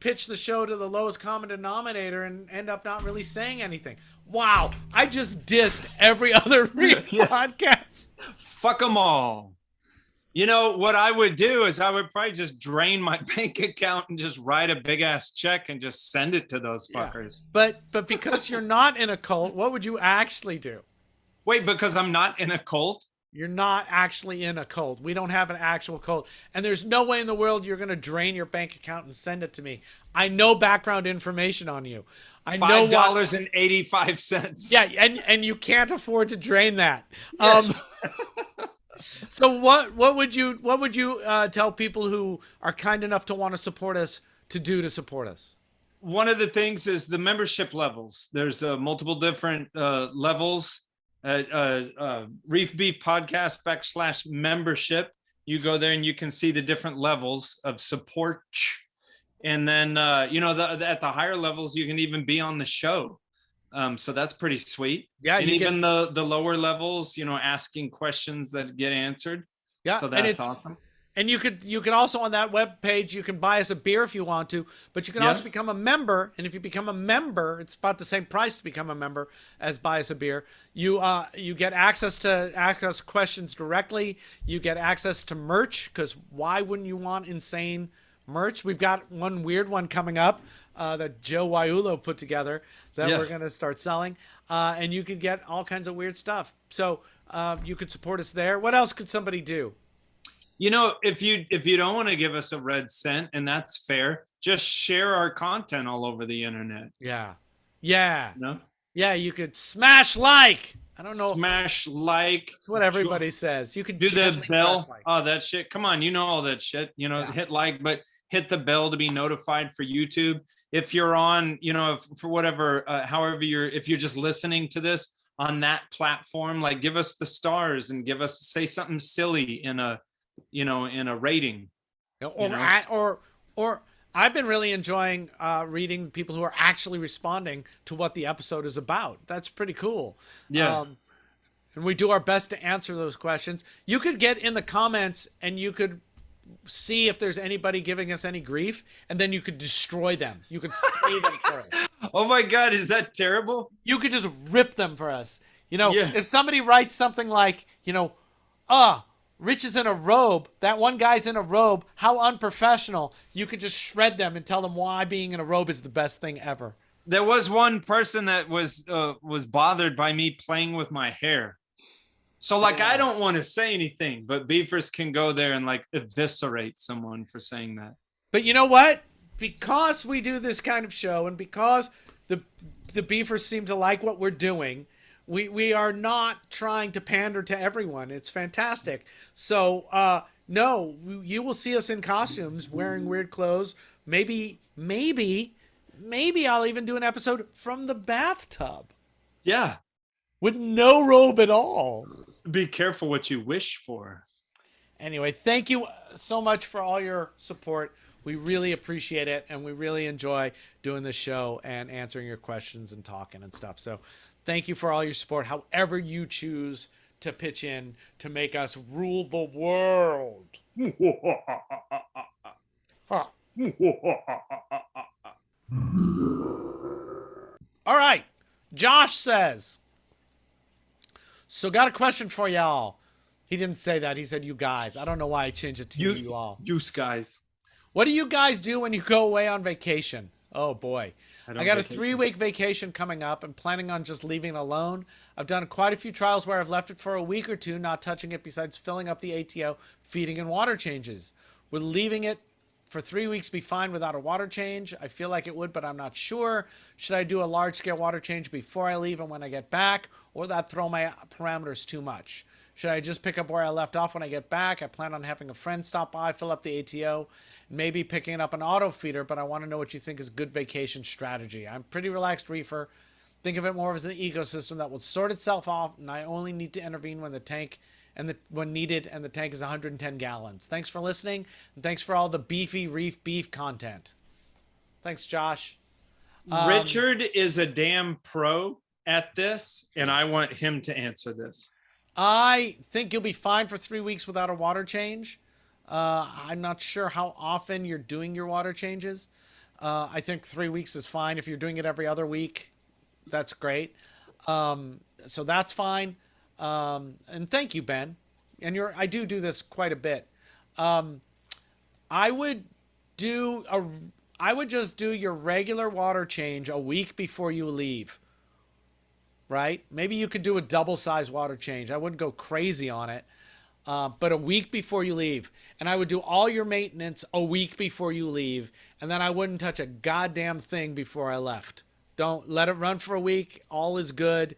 pitch the show to the lowest common denominator and end up not really saying anything. Wow, I just dissed every other reef podcast. Fuck them all. What I would do is I would probably just drain my bank account and just write a big ass check and just send it to those fuckers. Yeah. But because you're not in a cult, what would you actually do? Wait, because I'm not in a cult? You're not actually in a cult. We don't have an actual cult. And there's no way in the world you're going to drain your bank account and send it to me. I know background information on you. I know $5.85. Yeah, and you can't afford to drain that. Yes. So what would you tell people who are kind enough to want to support us to do to support us? One of the things is the membership levels. There's multiple different levels. Reef Beef Podcast / membership. You go there and you can see the different levels of support. And then, at the higher levels, you can even be on the show. So that's pretty sweet. Yeah. And even the lower levels, asking questions that get answered. Yeah. So that's awesome. And you could also on that web page, you can buy us a beer if you want to, but you can also become a member. And if you become a member, it's about the same price to become a member as buy us a beer. You get access to ask us questions directly. You get access to merch, because why wouldn't you want insane merch. We've got one weird one coming up that Joe Waiulo put together that we're going to start selling. And you can get all kinds of weird stuff. So you could support us there. What else could somebody do? You know, if you don't want to give us a red cent, and that's fair, just share our content all over the internet. Yeah. Yeah. No? Yeah, you could smash like. I don't know. Smash like. That's what everybody says. You could do the bell. Like. Oh, that shit. Come on, you know all that shit. You know, hit like, but hit the bell to be notified for YouTube. If you're on, you know, for whatever, however if you're just listening to this on that platform, like give us the stars and say something silly in a rating. Or I've been really enjoying reading people who are actually responding to what the episode is about. That's pretty cool. Yeah. And we do our best to answer those questions. You could get in the comments and you could see if there's anybody giving us any grief, and then you could destroy them. You could say them for us. Oh my God, is that terrible? You could just rip them for us. You know, if somebody writes something like, Rich is in a robe. That one guy's in a robe. How unprofessional. You could just shred them and tell them why being in a robe is the best thing ever. There was one person that was bothered by me playing with my hair. So I don't want to say anything, but beefers can go there and eviscerate someone for saying that. But you know what? Because we do this kind of show and because the beefers seem to like what we're doing, we are not trying to pander to everyone. It's fantastic. So, no, you will see us in costumes, wearing weird clothes. Maybe I'll even do an episode from the bathtub. Yeah. With no robe at all. Be careful what you wish for. Anyway, thank you so much for all your support. We really appreciate it, and we really enjoy doing this show and answering your questions and talking and stuff. So thank you for all your support, however you choose to pitch in to make us rule the world. Huh. All right. Josh says, so got a question for y'all. He didn't say that. He said you guys. I don't know why I changed it to you all. You guys. What do you guys do when you go away on vacation? Oh, boy. I got a 3-week vacation coming up. I'm planning on just leaving it alone. I've done quite a few trials where I've left it for a week or two, not touching it besides filling up the ATO, feeding and water changes. Would leaving it for 3 weeks be fine without a water change? I feel like it would, but I'm not sure. Should I do a large-scale water change before I leave and when I get back, or that throw my parameters too much? Should I just pick up where I left off when I get back? I plan on having a friend stop by, fill up the ATO, maybe picking up an auto feeder, but I want to know what you think is good vacation strategy. I'm pretty relaxed reefer. Think of it more as an ecosystem that will sort itself off, and I only need to intervene when the tank when needed, and the tank is 110 gallons. Thanks for listening, and thanks for all the beefy reef beef content. Thanks, Josh. Richard is a damn pro at this, and I want him to answer this. I think you'll be fine for 3 weeks without a water change. I'm not sure how often you're doing your water changes. I think 3 weeks is fine. If you're doing it every other week, that's great. So that's fine. And thank you, Ben. And I do this quite a bit. I would just do your regular water change a week before you leave. Right? Maybe you could do a double-size water change. I wouldn't go crazy on it. But a week before you leave. And I would do all your maintenance a week before you leave. And then I wouldn't touch a goddamn thing before I left. Don't let it run for a week. All is good.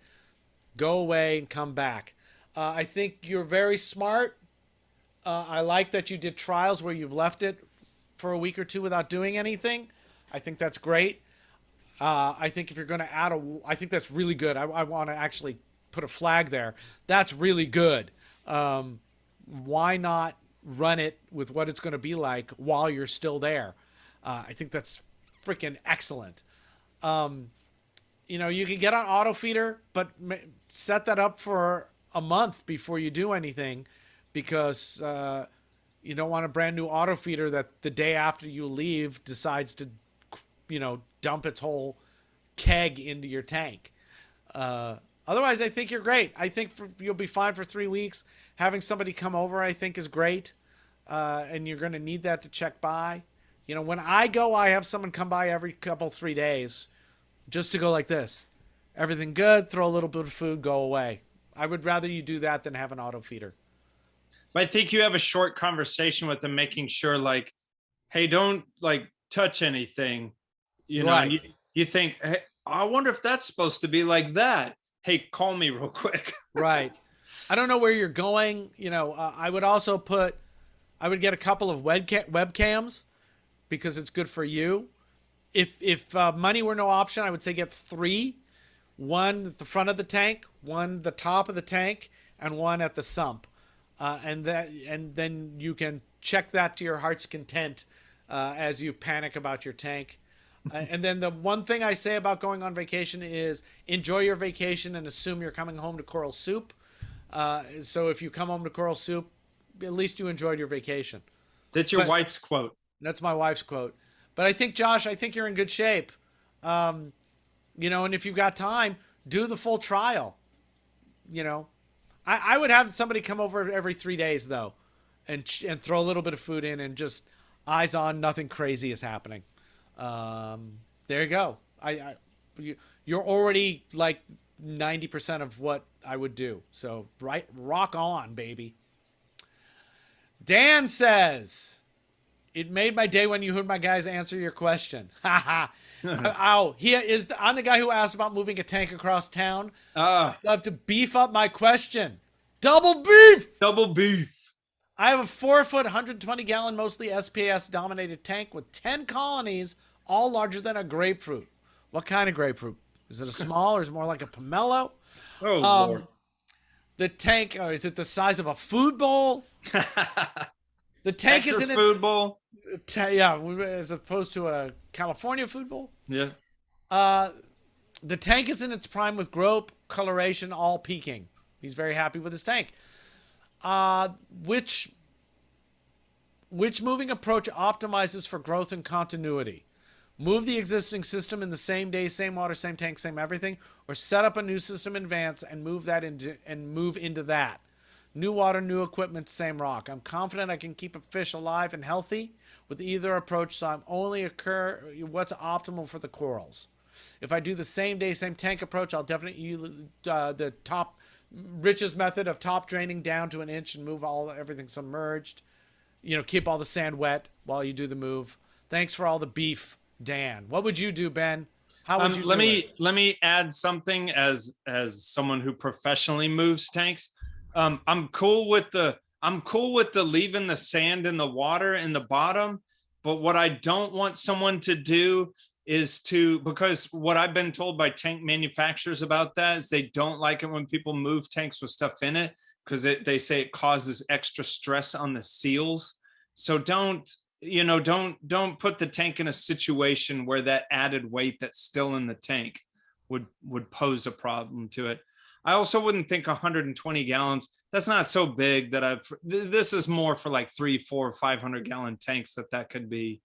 Go away and come back. I think you're very smart. I like that you did trials where you've left it for a week or two without doing anything. I think that's great. I think if you're going to add I think that's really good. I want to actually put a flag there. That's really good. Why not run it with what it's going to be like while you're still there? I think that's freaking excellent. You can get on auto feeder, but set that up for a month before you do anything, because you don't want a brand new auto feeder that the day after you leave decides to, dump its whole keg into your tank. Otherwise, I think you're great. I think you'll be fine for 3 weeks. Having somebody come over, I think, is great. And you're going to need that to check by. You know, when I go, I have someone come by every couple, 3 days just to go like this. Everything good, throw a little bit of food, go away. I would rather you do that than have an auto feeder. But I think you have a short conversation with them, making sure like, hey, don't like touch anything, you know, Right. and you think, hey, I wonder if that's supposed to be like that. Hey, call me real quick. Right. I don't know where you're going. You know, I would also I would get a couple of webcams because it's good for you. If money were no option, I would say get 3. One at the front of the tank, one at the top of the tank, and one at the sump. And then you can check that to your heart's content as you panic about your tank. And then the one thing I say about going on vacation is enjoy your vacation and assume you're coming home to coral soup. So if you come home to coral soup, at least you enjoyed your vacation. That's your wife's quote. That's my wife's quote. But I think, Josh, I think you're in good shape. You know, and if you've got time, do the full trial. You know, I would have somebody come over every 3 days though, and throw a little bit of food in and just eyes on, nothing crazy is happening. There you go. You're already like 90% of what I would do. So rock on, baby. Dan says, it made my day when you heard my guys answer your question. Ha ha. Oh, I'm the guy who asked about moving a tank across town. I have to beef up my question. Double beef. Double beef. I have a 4-foot, 120-gallon, mostly SPS-dominated tank with 10 colonies, all larger than a grapefruit. What kind of grapefruit? Is it a small or is it more like a pomelo? Oh, Lord. The tank, is it the size of a food bowl? The tank Texas is in food bowl. Yeah, as opposed to a California food bowl. Yeah. The tank is in its prime with growth, coloration, all peaking. He's very happy with his tank. Which moving approach optimizes for growth and continuity? Move the existing system in the same day, same water, same tank, same everything, or set up a new system in advance and move into that. New water, new equipment, same rock. I'm confident I can keep a fish alive and healthy with either approach, so I'm only what's optimal for the corals. If I do the same day, same tank approach, I'll definitely use the top richest method of top draining down to 1 inch and move everything submerged. You know, keep all the sand wet while you do the move. Thanks for all the beef, Dan. What would you do, Ben? How would you let me add something as someone who professionally moves tanks. I'm cool with the leaving the sand in the water in the bottom, but what I don't want someone to do is because what I've been told by tank manufacturers about that is they don't like it when people move tanks with stuff in it because they say it causes extra stress on the seals. So don't put the tank in a situation where that added weight that's still in the tank would pose a problem to it. I also wouldn't think 120 gallons. That's not so big that this is more for like 300, 400, 500 gallon tanks that could be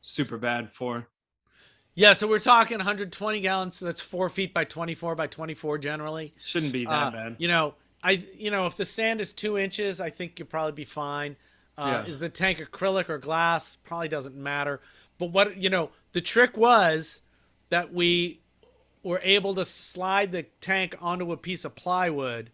super bad for. Yeah, so we're talking 120 gallons. So that's 4 feet by 24 by 24 generally. Shouldn't be that bad. If the sand is 2 inches, I think you'll probably be fine. Is the tank acrylic or glass? Probably doesn't matter. But the trick was that we were able to slide the tank onto a piece of plywood,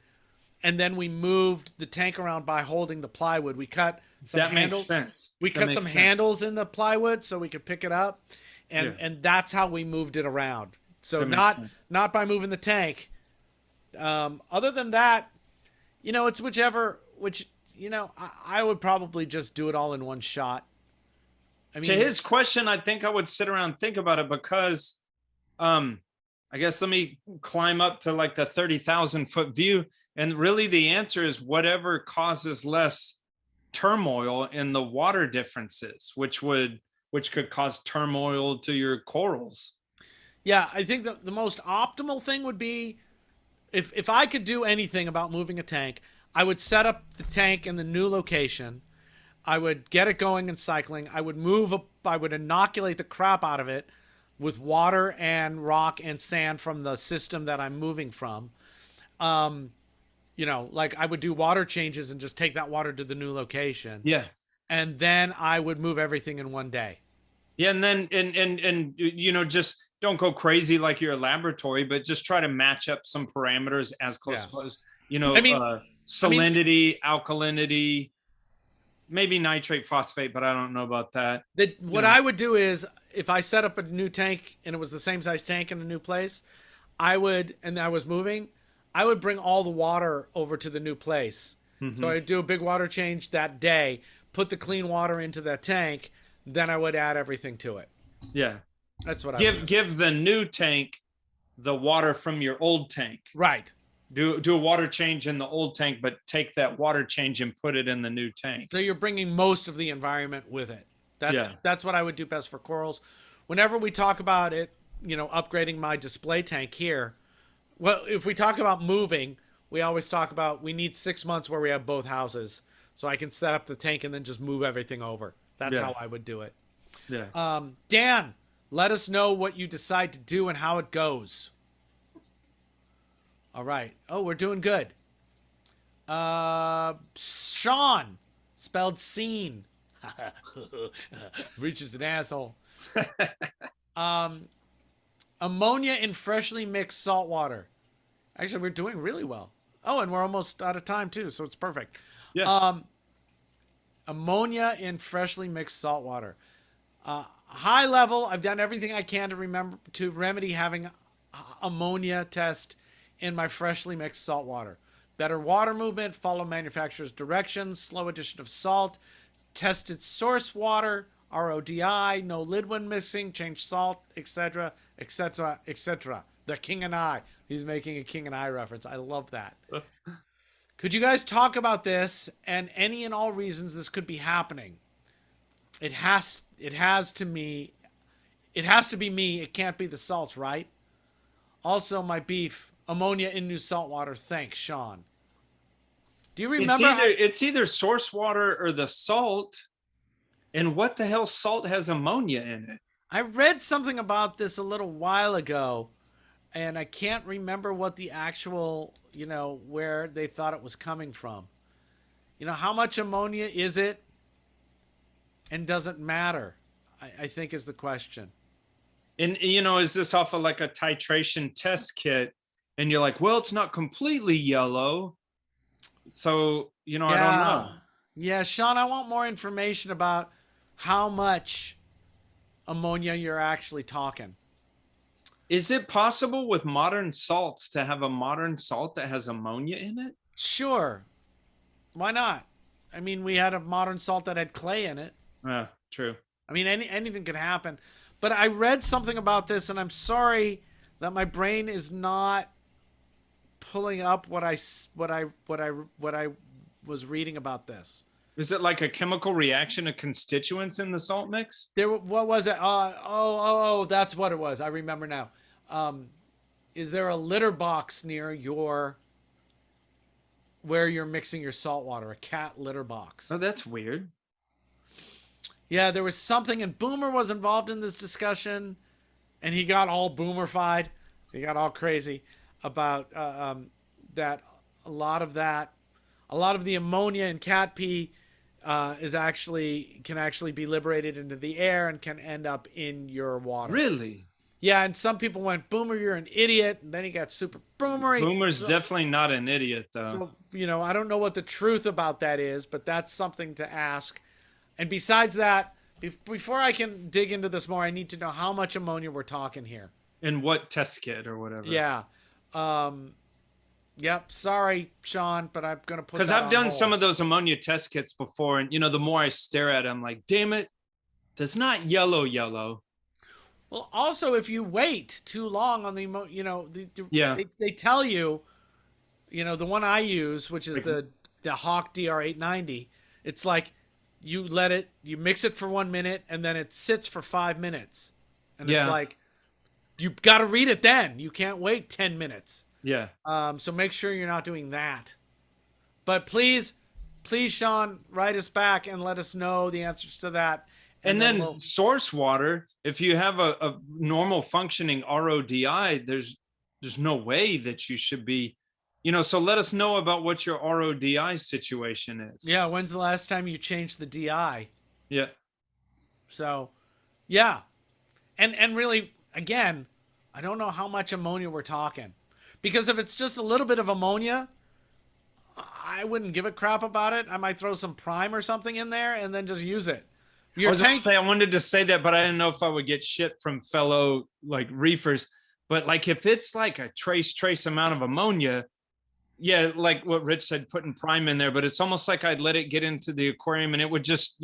and then we moved the tank around by holding the plywood. We cut some handles. Makes sense. We cut some handles in the plywood so we could pick it up, and that's how we moved it around. So not by moving the tank. Other than that, it's I would probably just do it all in one shot. I mean, to his question, I think I would sit around and think about it because, I guess let me climb up to like the 30,000 foot view. And really the answer is whatever causes less turmoil in the water differences, which could cause turmoil to your corals. Yeah, I think the most optimal thing would be if I could do anything about moving a tank, I would set up the tank in the new location. I would get it going and cycling. I would inoculate the crap out of it with water and rock and sand from the system that I'm moving from. Like I would do water changes and just take that water to the new location. Yeah. And then I would move everything in one day. Yeah, and then and you know, just don't go crazy like you're a laboratory, but just try to match up some parameters as close as you know, I mean, salinity, alkalinity, maybe nitrate, phosphate, but I don't know about that. What I would do is if I set up a new tank and it was the same size tank in a new place, I would, and I was moving, I would bring all the water over to the new place. So I'd do a big water change that day, put the clean water into that tank, then I would add everything to it. Yeah. That's what I would do. Give the new tank the water from your old tank. Right. Do a water change in the old tank, but take that water change and put it in the new tank. So you're bringing most of the environment with it. That's what I would do best for corals. Whenever we talk about it, you know, upgrading my display tank here, well, if we talk about moving, we always talk about we need 6 months where we have both houses. So I can set up the tank and then just move everything over. That's how I would do it. Yeah. Dan, let us know what you decide to do and how it goes. All right. Oh, we're doing good. Sean, spelled scene. Rich is an asshole. Ammonia in freshly mixed salt water. Actually, we're doing really well. Oh, and we're almost out of time too, so it's perfect. Yeah. Ammonia in freshly mixed salt water. High level, I've done everything I can to remedy having ammonia test in my freshly mixed salt water. Better water movement, follow manufacturer's directions, slow addition of salt, tested source water, RODI, no lid when mixing, change salt, etc., etc., etc. The King and I. He's making a King and I reference. I love that. Could you guys talk about this and any and all reasons this could be happening? It has to be me. It can't be the salts, right? Also, my beef, ammonia in new salt water. Thanks, Sean. Do you remember? It's either source water or the salt. And what the hell salt has ammonia in it? I read something about this a little while ago, and I can't remember what the actual, you know, where they thought it was coming from. You know, how much ammonia is it? And does it matter? I think is the question. And, you know, is this off of like a titration test kit? And you're like, well, it's not completely yellow. So, you know, I don't know. Yeah, Sean, I want more information about how much ammonia you're actually talking. Is it possible with modern salts to have a modern salt that has ammonia in it? Sure. Why not? I mean, we had a modern salt that had clay in it. Yeah, true. I mean, anything could happen. But I read something about this, and I'm sorry that my brain is not pulling up what I was reading about this. Is it like a chemical reaction of constituents in the salt mix? What was it? Oh, that's what it was. I remember now. Is there a litter box near where you're mixing your salt water? A cat litter box. Oh, that's weird. Yeah, there was something, and Boomer was involved in this discussion, and he got all Boomerfied. He got all crazy about that. A lot of the ammonia in cat pee can actually be liberated into the air and can end up in your water. Really? Yeah, and some people went, Boomer, you're an idiot. And then he got super boomery. Boomer's definitely not an idiot, though. So, you know, I don't know what the truth about that is, but that's something to ask. And besides that, before I can dig into this more, I need to know how much ammonia we're talking here. In what test kit or whatever. Yeah. Yep. Sorry, Sean, but I'm going to put because I've done some of those ammonia test kits before. And, you know, the more I stare at it, I'm like, damn it, that's not yellow. Well, also, if you wait too long on the, you know, they tell you, you know, the one I use, which is the Hawk DR890, it's like you mix it for 1 minute and then it sits for 5 minutes. And it's like, you got to read it then. You can't wait 10 minutes. Yeah. So make sure you're not doing that. But please, Sean, write us back and let us know the answers to that. And then source water, if you have a normal functioning RODI, there's no way that you should be, you know, so let us know about what your RODI situation is. Yeah, when's the last time you changed the DI? Yeah. So, Yeah. And really, again, I don't know how much ammonia we're talking. Because if it's just a little bit of ammonia, I wouldn't give a crap about it. I might throw some prime or something in there and then just use it. I was gonna say I wanted to say that, but I didn't know if I would get shit from fellow like reefers. But like if it's like a trace amount of ammonia, yeah, like what Rich said, putting prime in there, but it's almost like I'd let it get into the aquarium and it would just,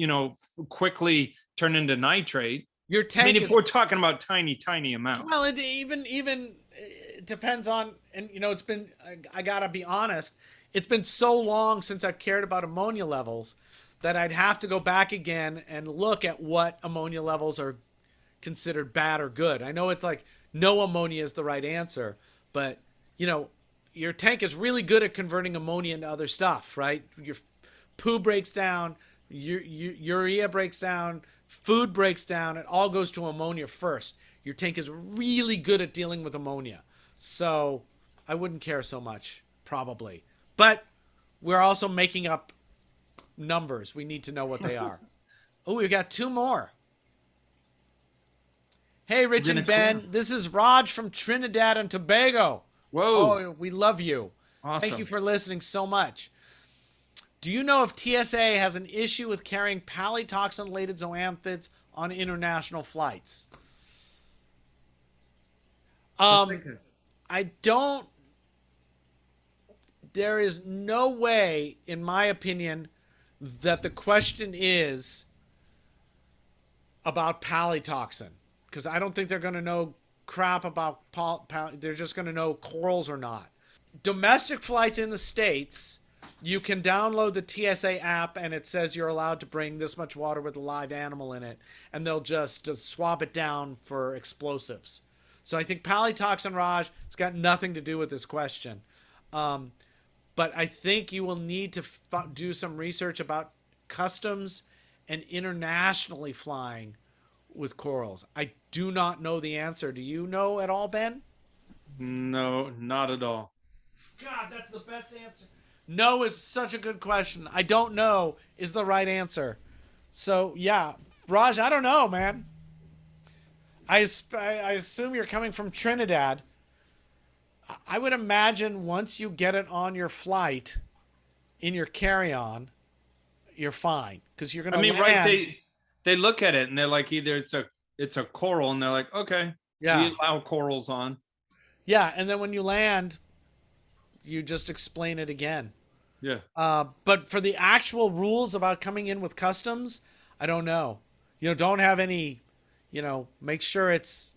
quickly turn into nitrate. Your tank. I mean, if we're talking about tiny amounts. Well, it even it depends on, and it's been. I gotta be honest. It's been so long since I've cared about ammonia levels that I'd have to go back again and look at what ammonia levels are considered bad or good. I know it's like no ammonia is the right answer, but your tank is really good at converting ammonia into other stuff, right? Your poo breaks down, your urea breaks down, food breaks down. It all goes to ammonia first. Your tank is really good at dealing with ammonia. So I wouldn't care so much, probably. But we're also making up numbers. We need to know what they are. Oh, we've got two more. Hey, Rich and Ben. This is Raj from Trinidad and Tobago. Whoa. Oh, we love you. Awesome. Thank you for listening so much. Do you know if TSA has an issue with carrying palytoxin-laden zoanthids on international flights? I don't. There is no way, in my opinion, that the question is about palytoxin, because I don't think they're going to know crap about they're just going to know corals or not. Domestic flights in the States, you can download the TSA app and it says you're allowed to bring this much water with a live animal in it, and they'll just swab it down for explosives. So I think palytoxin, Raj, it's got nothing to do with this question. But I think you will need to do some research about customs and internationally flying with corals. I do not know the answer. Do you know at all, Ben? No, not at all. God, that's the best answer. No is such a good question. I don't know is the right answer. So, yeah. Raj, I don't know, man. I assume you're coming from Trinidad. I would imagine once you get it on your flight, in your carry-on, you're fine. Because you're going to land. Right, they look at it and they're like, either it's a coral, and they're like, okay, yeah, we allow corals on. Yeah, and then when you land, you just explain it again. Yeah. But for the actual rules about coming in with customs, I don't know. Don't have any. Make sure it's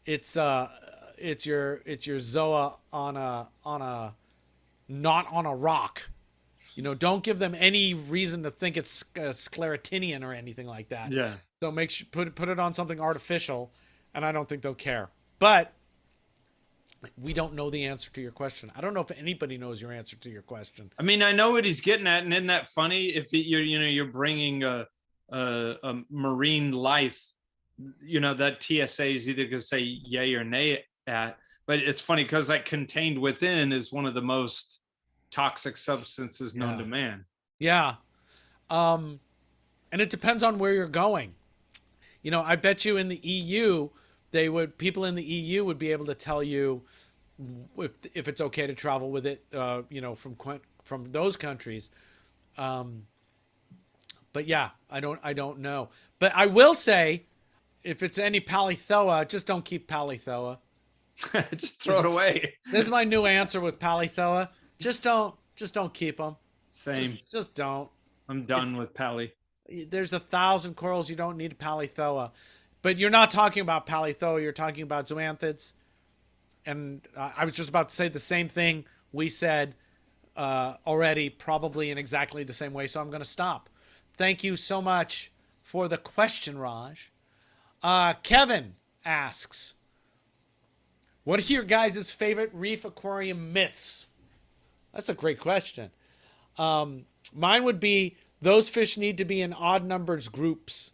your zoa on a not on a rock. Don't give them any reason to think it's sclerotinian or anything like that. Yeah. So make sure put it on something artificial, and I don't think they'll care. But we don't know the answer to your question. I don't know if anybody knows your answer to your question. I mean, I know what he's getting at, and isn't that funny? If you're bringing a marine life, that TSA is either going to say yay or nay at. But it's funny because like contained within is one of the most toxic substances known to man. Yeah. And it depends on where you're going. I bet you in the EU, people in the EU would be able to tell you if it's okay to travel with it, from those countries. But yeah, I don't know. But I will say, if it's any Polythoa, just don't keep Polythoa. Just throw it away. This is my new answer with Polythoa. Just don't keep them. Same. Just don't. I'm done with Pally. There's 1,000 corals. You don't need Polythoa. But you're not talking about Polythoa. You're talking about zoanthids. And I was just about to say the same thing we said already, probably in exactly the same way. So I'm going to stop. Thank you so much for the question, Raj. Kevin asks, what are your guys' favorite reef aquarium myths? That's a great question. Mine would be those fish need to be in odd numbers groups.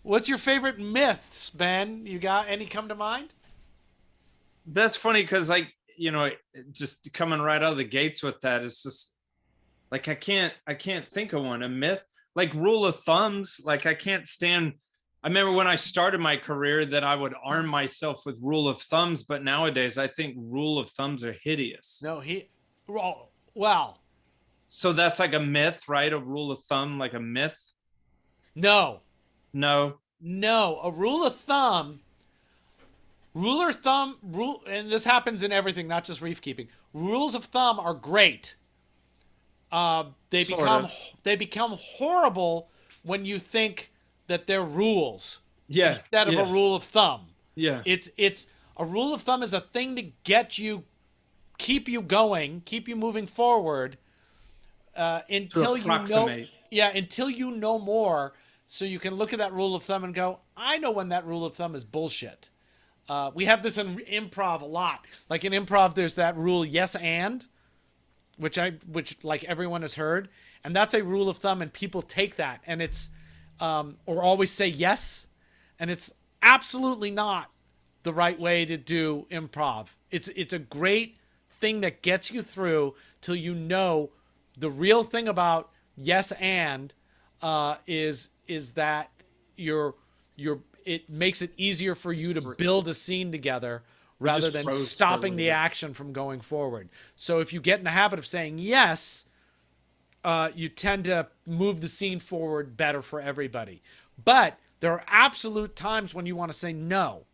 What's your favorite myths, Ben? You got any come to mind? That's funny because just coming right out of the gates with that, it's just like I can't think of one. A myth. like rule of thumbs. Like I can't stand. I remember when I started my career that I would arm myself with rule of thumbs, but nowadays I think rule of thumbs are hideous. No, well, So that's like a myth, right? A rule of thumb, like a myth. no, No. no. A rule, and this happens in everything, not just reef keeping. Rules of thumb are great. They become horrible when you think that they're rules instead of a rule of thumb. Yeah. It's a rule of thumb is a thing to get you, keep you going, keep you moving forward until you know more, so you can look at that rule of thumb and go, I know when that rule of thumb is bullshit. We have this in improv a lot. Like in improv, there's that rule yes and, which like everyone has heard, and that's a rule of thumb, and people take that, and it's or always say yes, and it's absolutely not the right way to do improv. It's a great thing that gets you through till you know the real thing about yes and is that it makes it easier for you to build a scene together rather than stopping the action from going forward. So if you get in the habit of saying yes, you tend to move the scene forward better for everybody. But there are absolute times when you want to say no,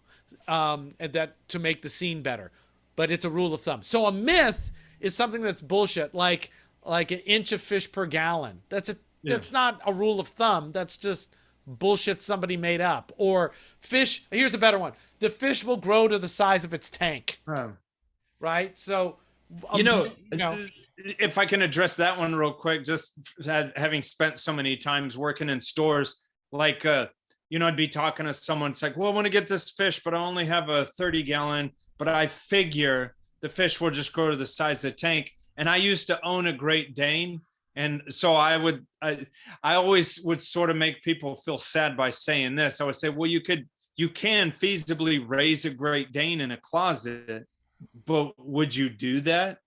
that to make the scene better. But it's a rule of thumb. So a myth is something that's bullshit, like an inch of fish per gallon. That's not a rule of thumb. That's just bullshit somebody made up. Or fish. Here's a better one: the fish will grow to the size of its tank. Right. So if I can address that one real quick, just having spent so many times working in stores, like I'd be talking to someone. It's like, well, I want to get this fish, but I only have a 30-gallon. But I figure the fish will just grow to the size of the tank. And I used to own a Great Dane. And so I always would sort of make people feel sad by saying this. I would say, well, you can feasibly raise a Great Dane in a closet, but would you do that?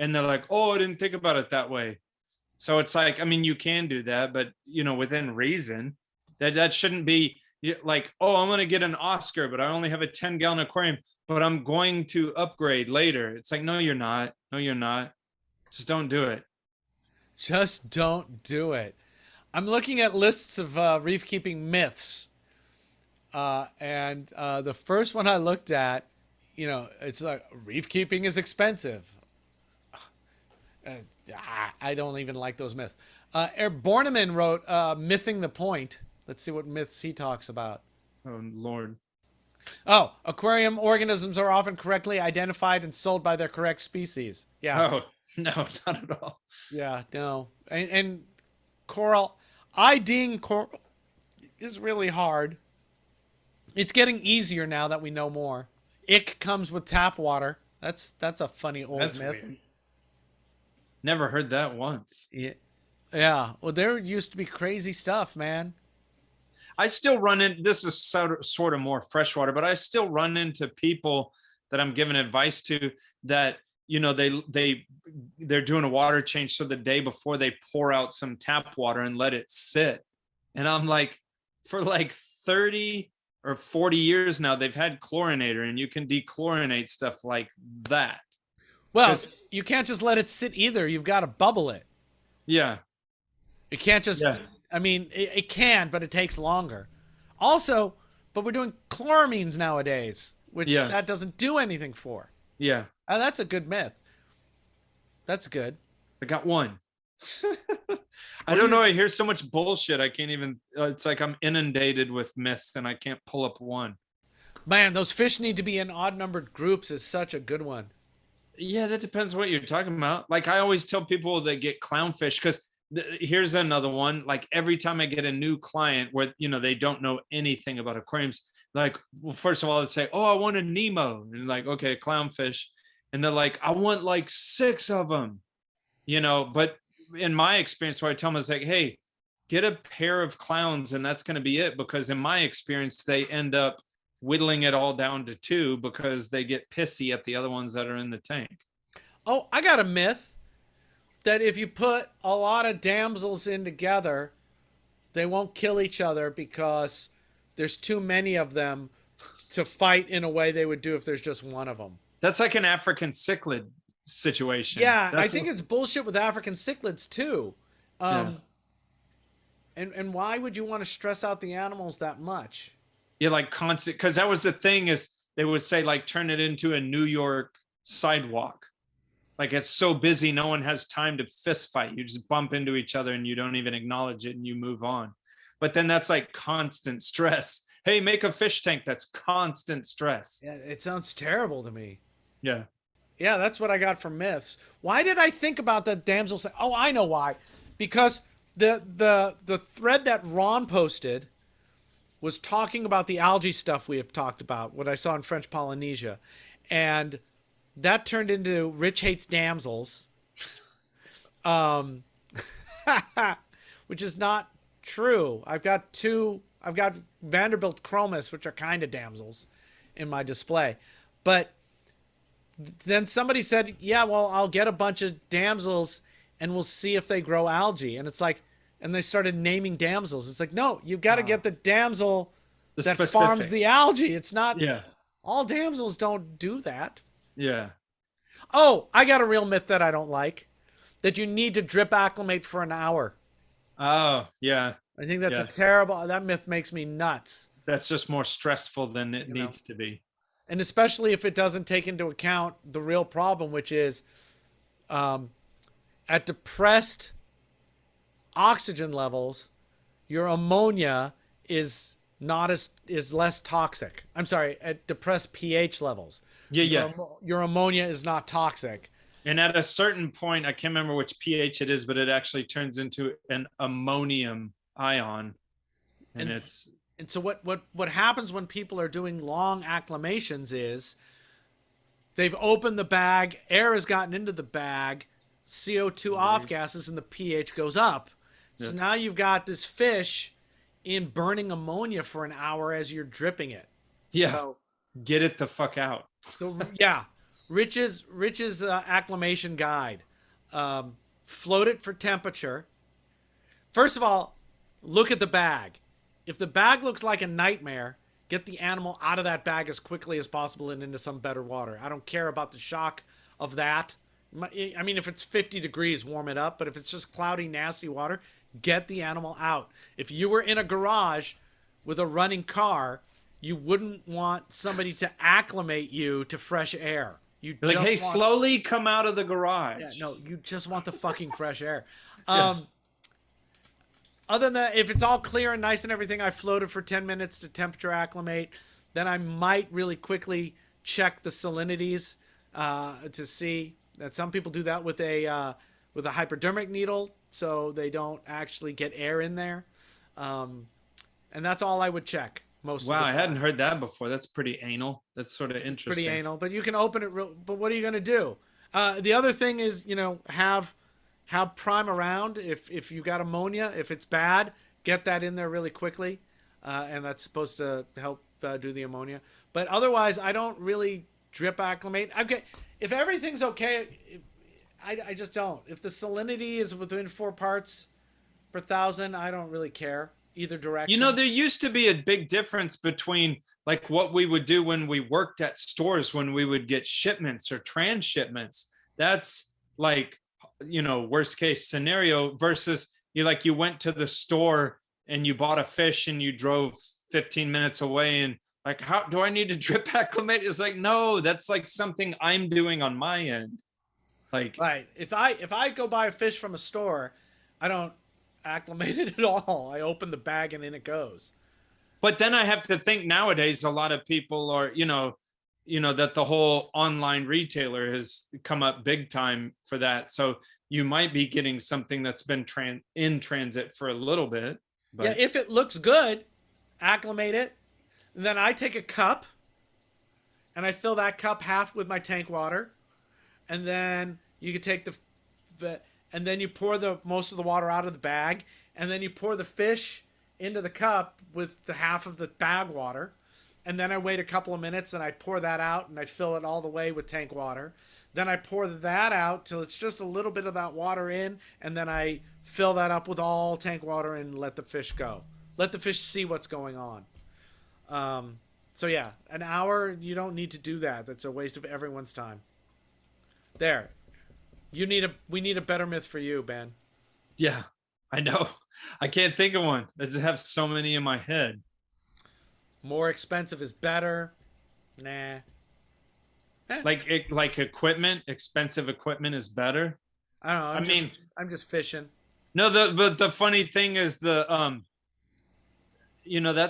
And they're like, oh, I didn't think about it that way. So it's like, I mean, you can do that, but within reason. That shouldn't be like, oh, I'm going to get an Oscar, but I only have a 10-gallon aquarium, but I'm going to upgrade later. It's like, no, you're not. No, you're not. Just don't do it. Just don't do it. I'm looking at lists of reef keeping myths. And the first one I looked at, it's like, reef keeping is expensive. I don't even like those myths. Borneman wrote Mything the Point. Let's see what myths he talks about. Oh, Lord. Oh, aquarium organisms are often correctly identified and sold by their correct species. Yeah. Oh, no, not at all. Yeah, no. And coral, IDing coral is really hard. It's getting easier now that we know more. Ick comes with tap water. That's a funny old myth. Weird. Never heard that once. Yeah. Well, there used to be crazy stuff, man. I still run in, this is sort of more freshwater, but I still run into people that I'm giving advice to that, they're doing a water change. So the day before they pour out some tap water and let it sit. And I'm like, for like 30 or 40 years now, they've had chlorinator, and you can dechlorinate stuff like that. Well, you can't just let it sit either. You've got to bubble it. Yeah. It can't just, I mean, it can, but it takes longer. Also, but we're doing chloramines nowadays, which that doesn't do anything for. Yeah. That's a good myth. That's good. I got one. I don't know. I hear so much bullshit. I can't even, it's like I'm inundated with myths and I can't pull up one. Man, those fish need to be in odd numbered groups is such a good one. Yeah, that depends what you're talking about. Like I always tell people that get clownfish, because here's another one. Like every time I get a new client where, they don't know anything about aquariums, like, well, first of all, I'd say, oh, I want a Nemo. And like, okay, clownfish. And they're like, I want like 6 of them, but in my experience, what I tell them is like, hey, get a pair of clowns and that's going to be it. Because in my experience, they end up whittling it all down to 2 because they get pissy at the other ones that are in the tank. Oh, I got a myth that if you put a lot of damsels in together, they won't kill each other because there's too many of them to fight in a way they would do if there's just one of them. That's like an African cichlid situation. Yeah, That's I think it's bullshit with African cichlids too. yeah. And why would you want to stress out the animals that much? Yeah, like constant, because that was the thing is they would say like turn it into a New York sidewalk. Like it's so busy, no one has time to fist fight. You just bump into each other and you don't even acknowledge it and you move on. But then that's like constant stress. Hey, make a fish tank. That's constant stress. Yeah, it sounds terrible to me. Yeah. Yeah, that's what I got from myths. Why did I think about the damsel? Oh, I know why. Because the thread that Ron posted was talking about the algae stuff we have talked about, what I saw in French Polynesia. And that turned into Rich Hates Damsels. Which is not true. I've got Vanderbilt chromis, which are kind of damsels in my display. But then somebody said, yeah, well, I'll get a bunch of damsels and we'll see if they grow algae. And it's like, and they started naming damsels. It's like, no, you've got to get the damsel that farms the algae. It's not, all damsels don't do that. Yeah. Oh, I got a real myth that I don't like, that you need to drip acclimate for an hour. Oh, yeah. I think that's a terrible, that myth makes me nuts. That's just more stressful than it needs to be. And especially if it doesn't take into account the real problem, which is at depressed oxygen levels, your ammonia is less toxic. I'm sorry, at depressed pH levels. Your ammonia is not toxic. And at a certain point, I can't remember which pH it is, but it actually turns into an ammonium ion. And so what happens when people are doing long acclimations is they've opened the bag, air has gotten into the bag, CO2 off gases, and the pH goes up. So now you've got this fish in burning ammonia for an hour as you're dripping it. Yeah. So, get it the fuck out. So yeah, Rich's acclimation guide. Float it for temperature. First of all, look at the bag. If the bag looks like a nightmare, get the animal out of that bag as quickly as possible and into some better water. I don't care about the shock of that. I mean, if it's 50 degrees, warm it up. But if it's just cloudy, nasty water, get the animal out. If you were in a garage with a running car, you wouldn't want somebody to acclimate you to fresh air. You like, hey, slowly come out of the garage. Yeah, no, you just want the fucking fresh air. Other than that, if it's all clear and nice and everything, I floated for 10 minutes to temperature acclimate. Then I might really quickly check the salinities to see that some people do that with a hypodermic needle, so they don't actually get air in there. And that's all I would check. Wow, I hadn't heard that before. That's pretty anal. That's sort of interesting. Pretty anal, but you can open it but what are you going to do? The other thing is, have prime around. If you got ammonia, if it's bad, get that in there really quickly. And that's supposed to help do the ammonia. But otherwise, I don't really drip acclimate. If everything's okay, I just don't. If the salinity is within 4 parts per thousand, I don't really care either direction. There used to be a big difference between like what we would do when we worked at stores, when we would get shipments or transshipments. That's like, worst case scenario versus you went to the store and you bought a fish and you drove 15 minutes away and like, how do I need to drip acclimate? It's like, no, that's like something I'm doing on my end. Like, right. If I go buy a fish from a store, I don't acclimate it at all. I open the bag and in it goes. But then I have to think nowadays, a lot of people are, that the whole online retailer has come up big time for that. So you might be getting something that's been in transit for a little bit. But... yeah, if it looks good, acclimate it. And then I take a cup and I fill that cup half with my tank water. And then you can take and then you pour the most of the water out of the bag. And then you pour the fish into the cup with the half of the bag water. and then I wait a couple of minutes and I pour that out and I fill it all the way with tank water. Then I pour that out till it's just a little bit of that water in, and then I fill that up with all tank water and let the fish go. Let the fish see what's going on. So yeah, an hour, you don't need to do that. That's a waste of everyone's time. There. We need a better myth for you, Ben. Yeah, I know. I can't think of one. I just have so many in my head. More expensive is better. Nah. Like equipment, expensive equipment is better. I don't know. I'm just fishing. No, but the funny thing is that's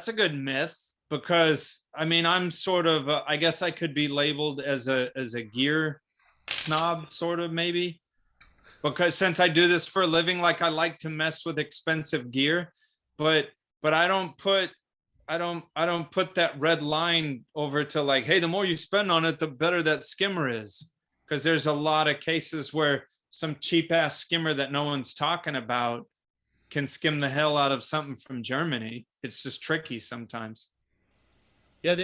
a good myth, because I mean, I'm sort of I guess I could be labeled as a gear snob, sort of, maybe, because since I do this for a living, like, I like to mess with expensive gear, but I don't put that red line over to like, hey, the more you spend on it, the better that skimmer is, because there's a lot of cases where some cheap ass skimmer that no one's talking about can skim the hell out of something from Germany. It's just tricky sometimes. Yeah,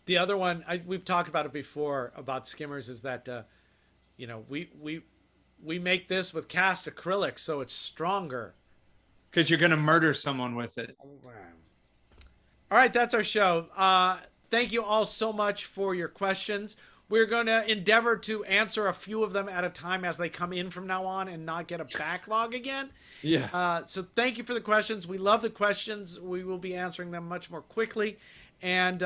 the other one, we've talked about it before about skimmers, is that we make this with cast acrylic, so it's stronger. Because you're gonna murder someone with it. All right, that's our show. Thank you all so much for your questions. We're going to endeavor to answer a few of them at a time as they come in from now on, and not get a backlog again. Yeah. So thank you for the questions. We love the questions. We will be answering them much more quickly. And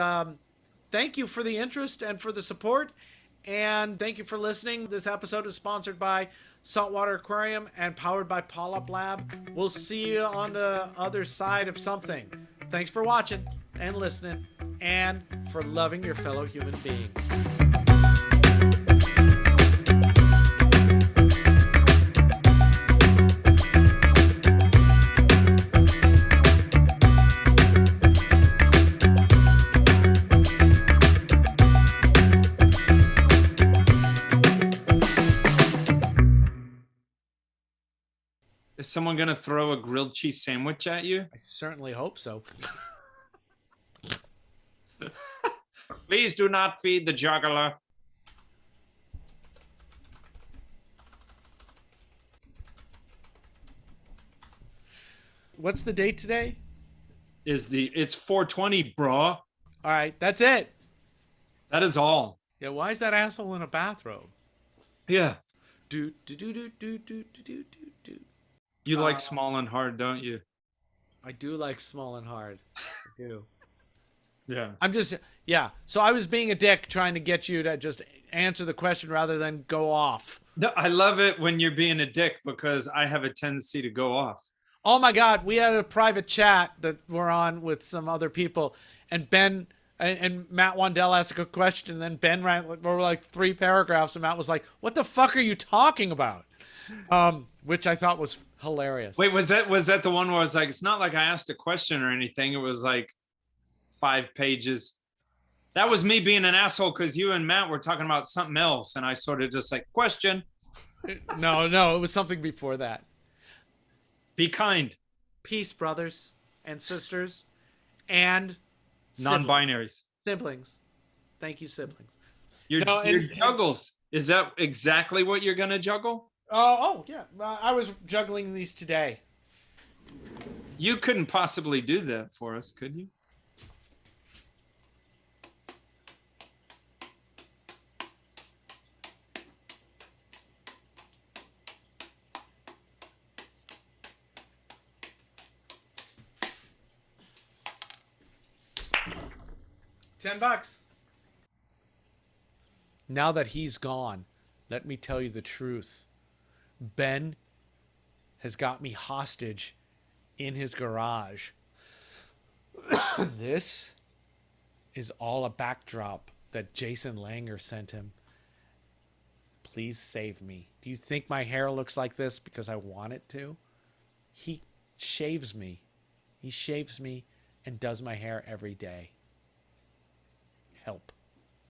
thank you for the interest and for the support. And thank you for listening. This episode is sponsored by Saltwater Aquarium and powered by PolypLab. We'll see you on the other side of something. Thanks for watching and listening, and for loving your fellow human beings. Is someone going to throw a grilled cheese sandwich at you? I certainly hope so. Please do not feed the juggler. What's the date today? It's 420, bro. All right, that's it. That is all. Yeah, why is that asshole in a bathrobe? Yeah. Do do do do do do do do. You like small and hard, don't you? I do like small and hard. I do. Yeah. So I was being a dick trying to get you to just answer the question rather than go off. No, I love it when you're being a dick, because I have a tendency to go off. Oh my God. We had a private chat that we're on with some other people, and Ben and Matt Wandell asked a question, and then Ben ran over like 3 paragraphs, and Matt was like, "What the fuck are you talking about?" Which I thought was hilarious. Wait, was that the one where I was like, it's not like I asked a question or anything. It was like 5 pages. That was me being an asshole, because you and Matt were talking about something else, and I sort of just like, question. No, it was something before that. Be kind. Peace, brothers and sisters, and non-binaries. Siblings. Thank you, siblings. Your juggles. Is that exactly what you're going to juggle? Oh, yeah. I was juggling these today. You couldn't possibly do that for us, could you? $10. Now that he's gone, let me tell you the truth. Ben has got me hostage in his garage. This is all a backdrop that Jason Langer sent him. Please save me. Do you think my hair looks like this because I want it to? He shaves me. He shaves me and does my hair every day. Help.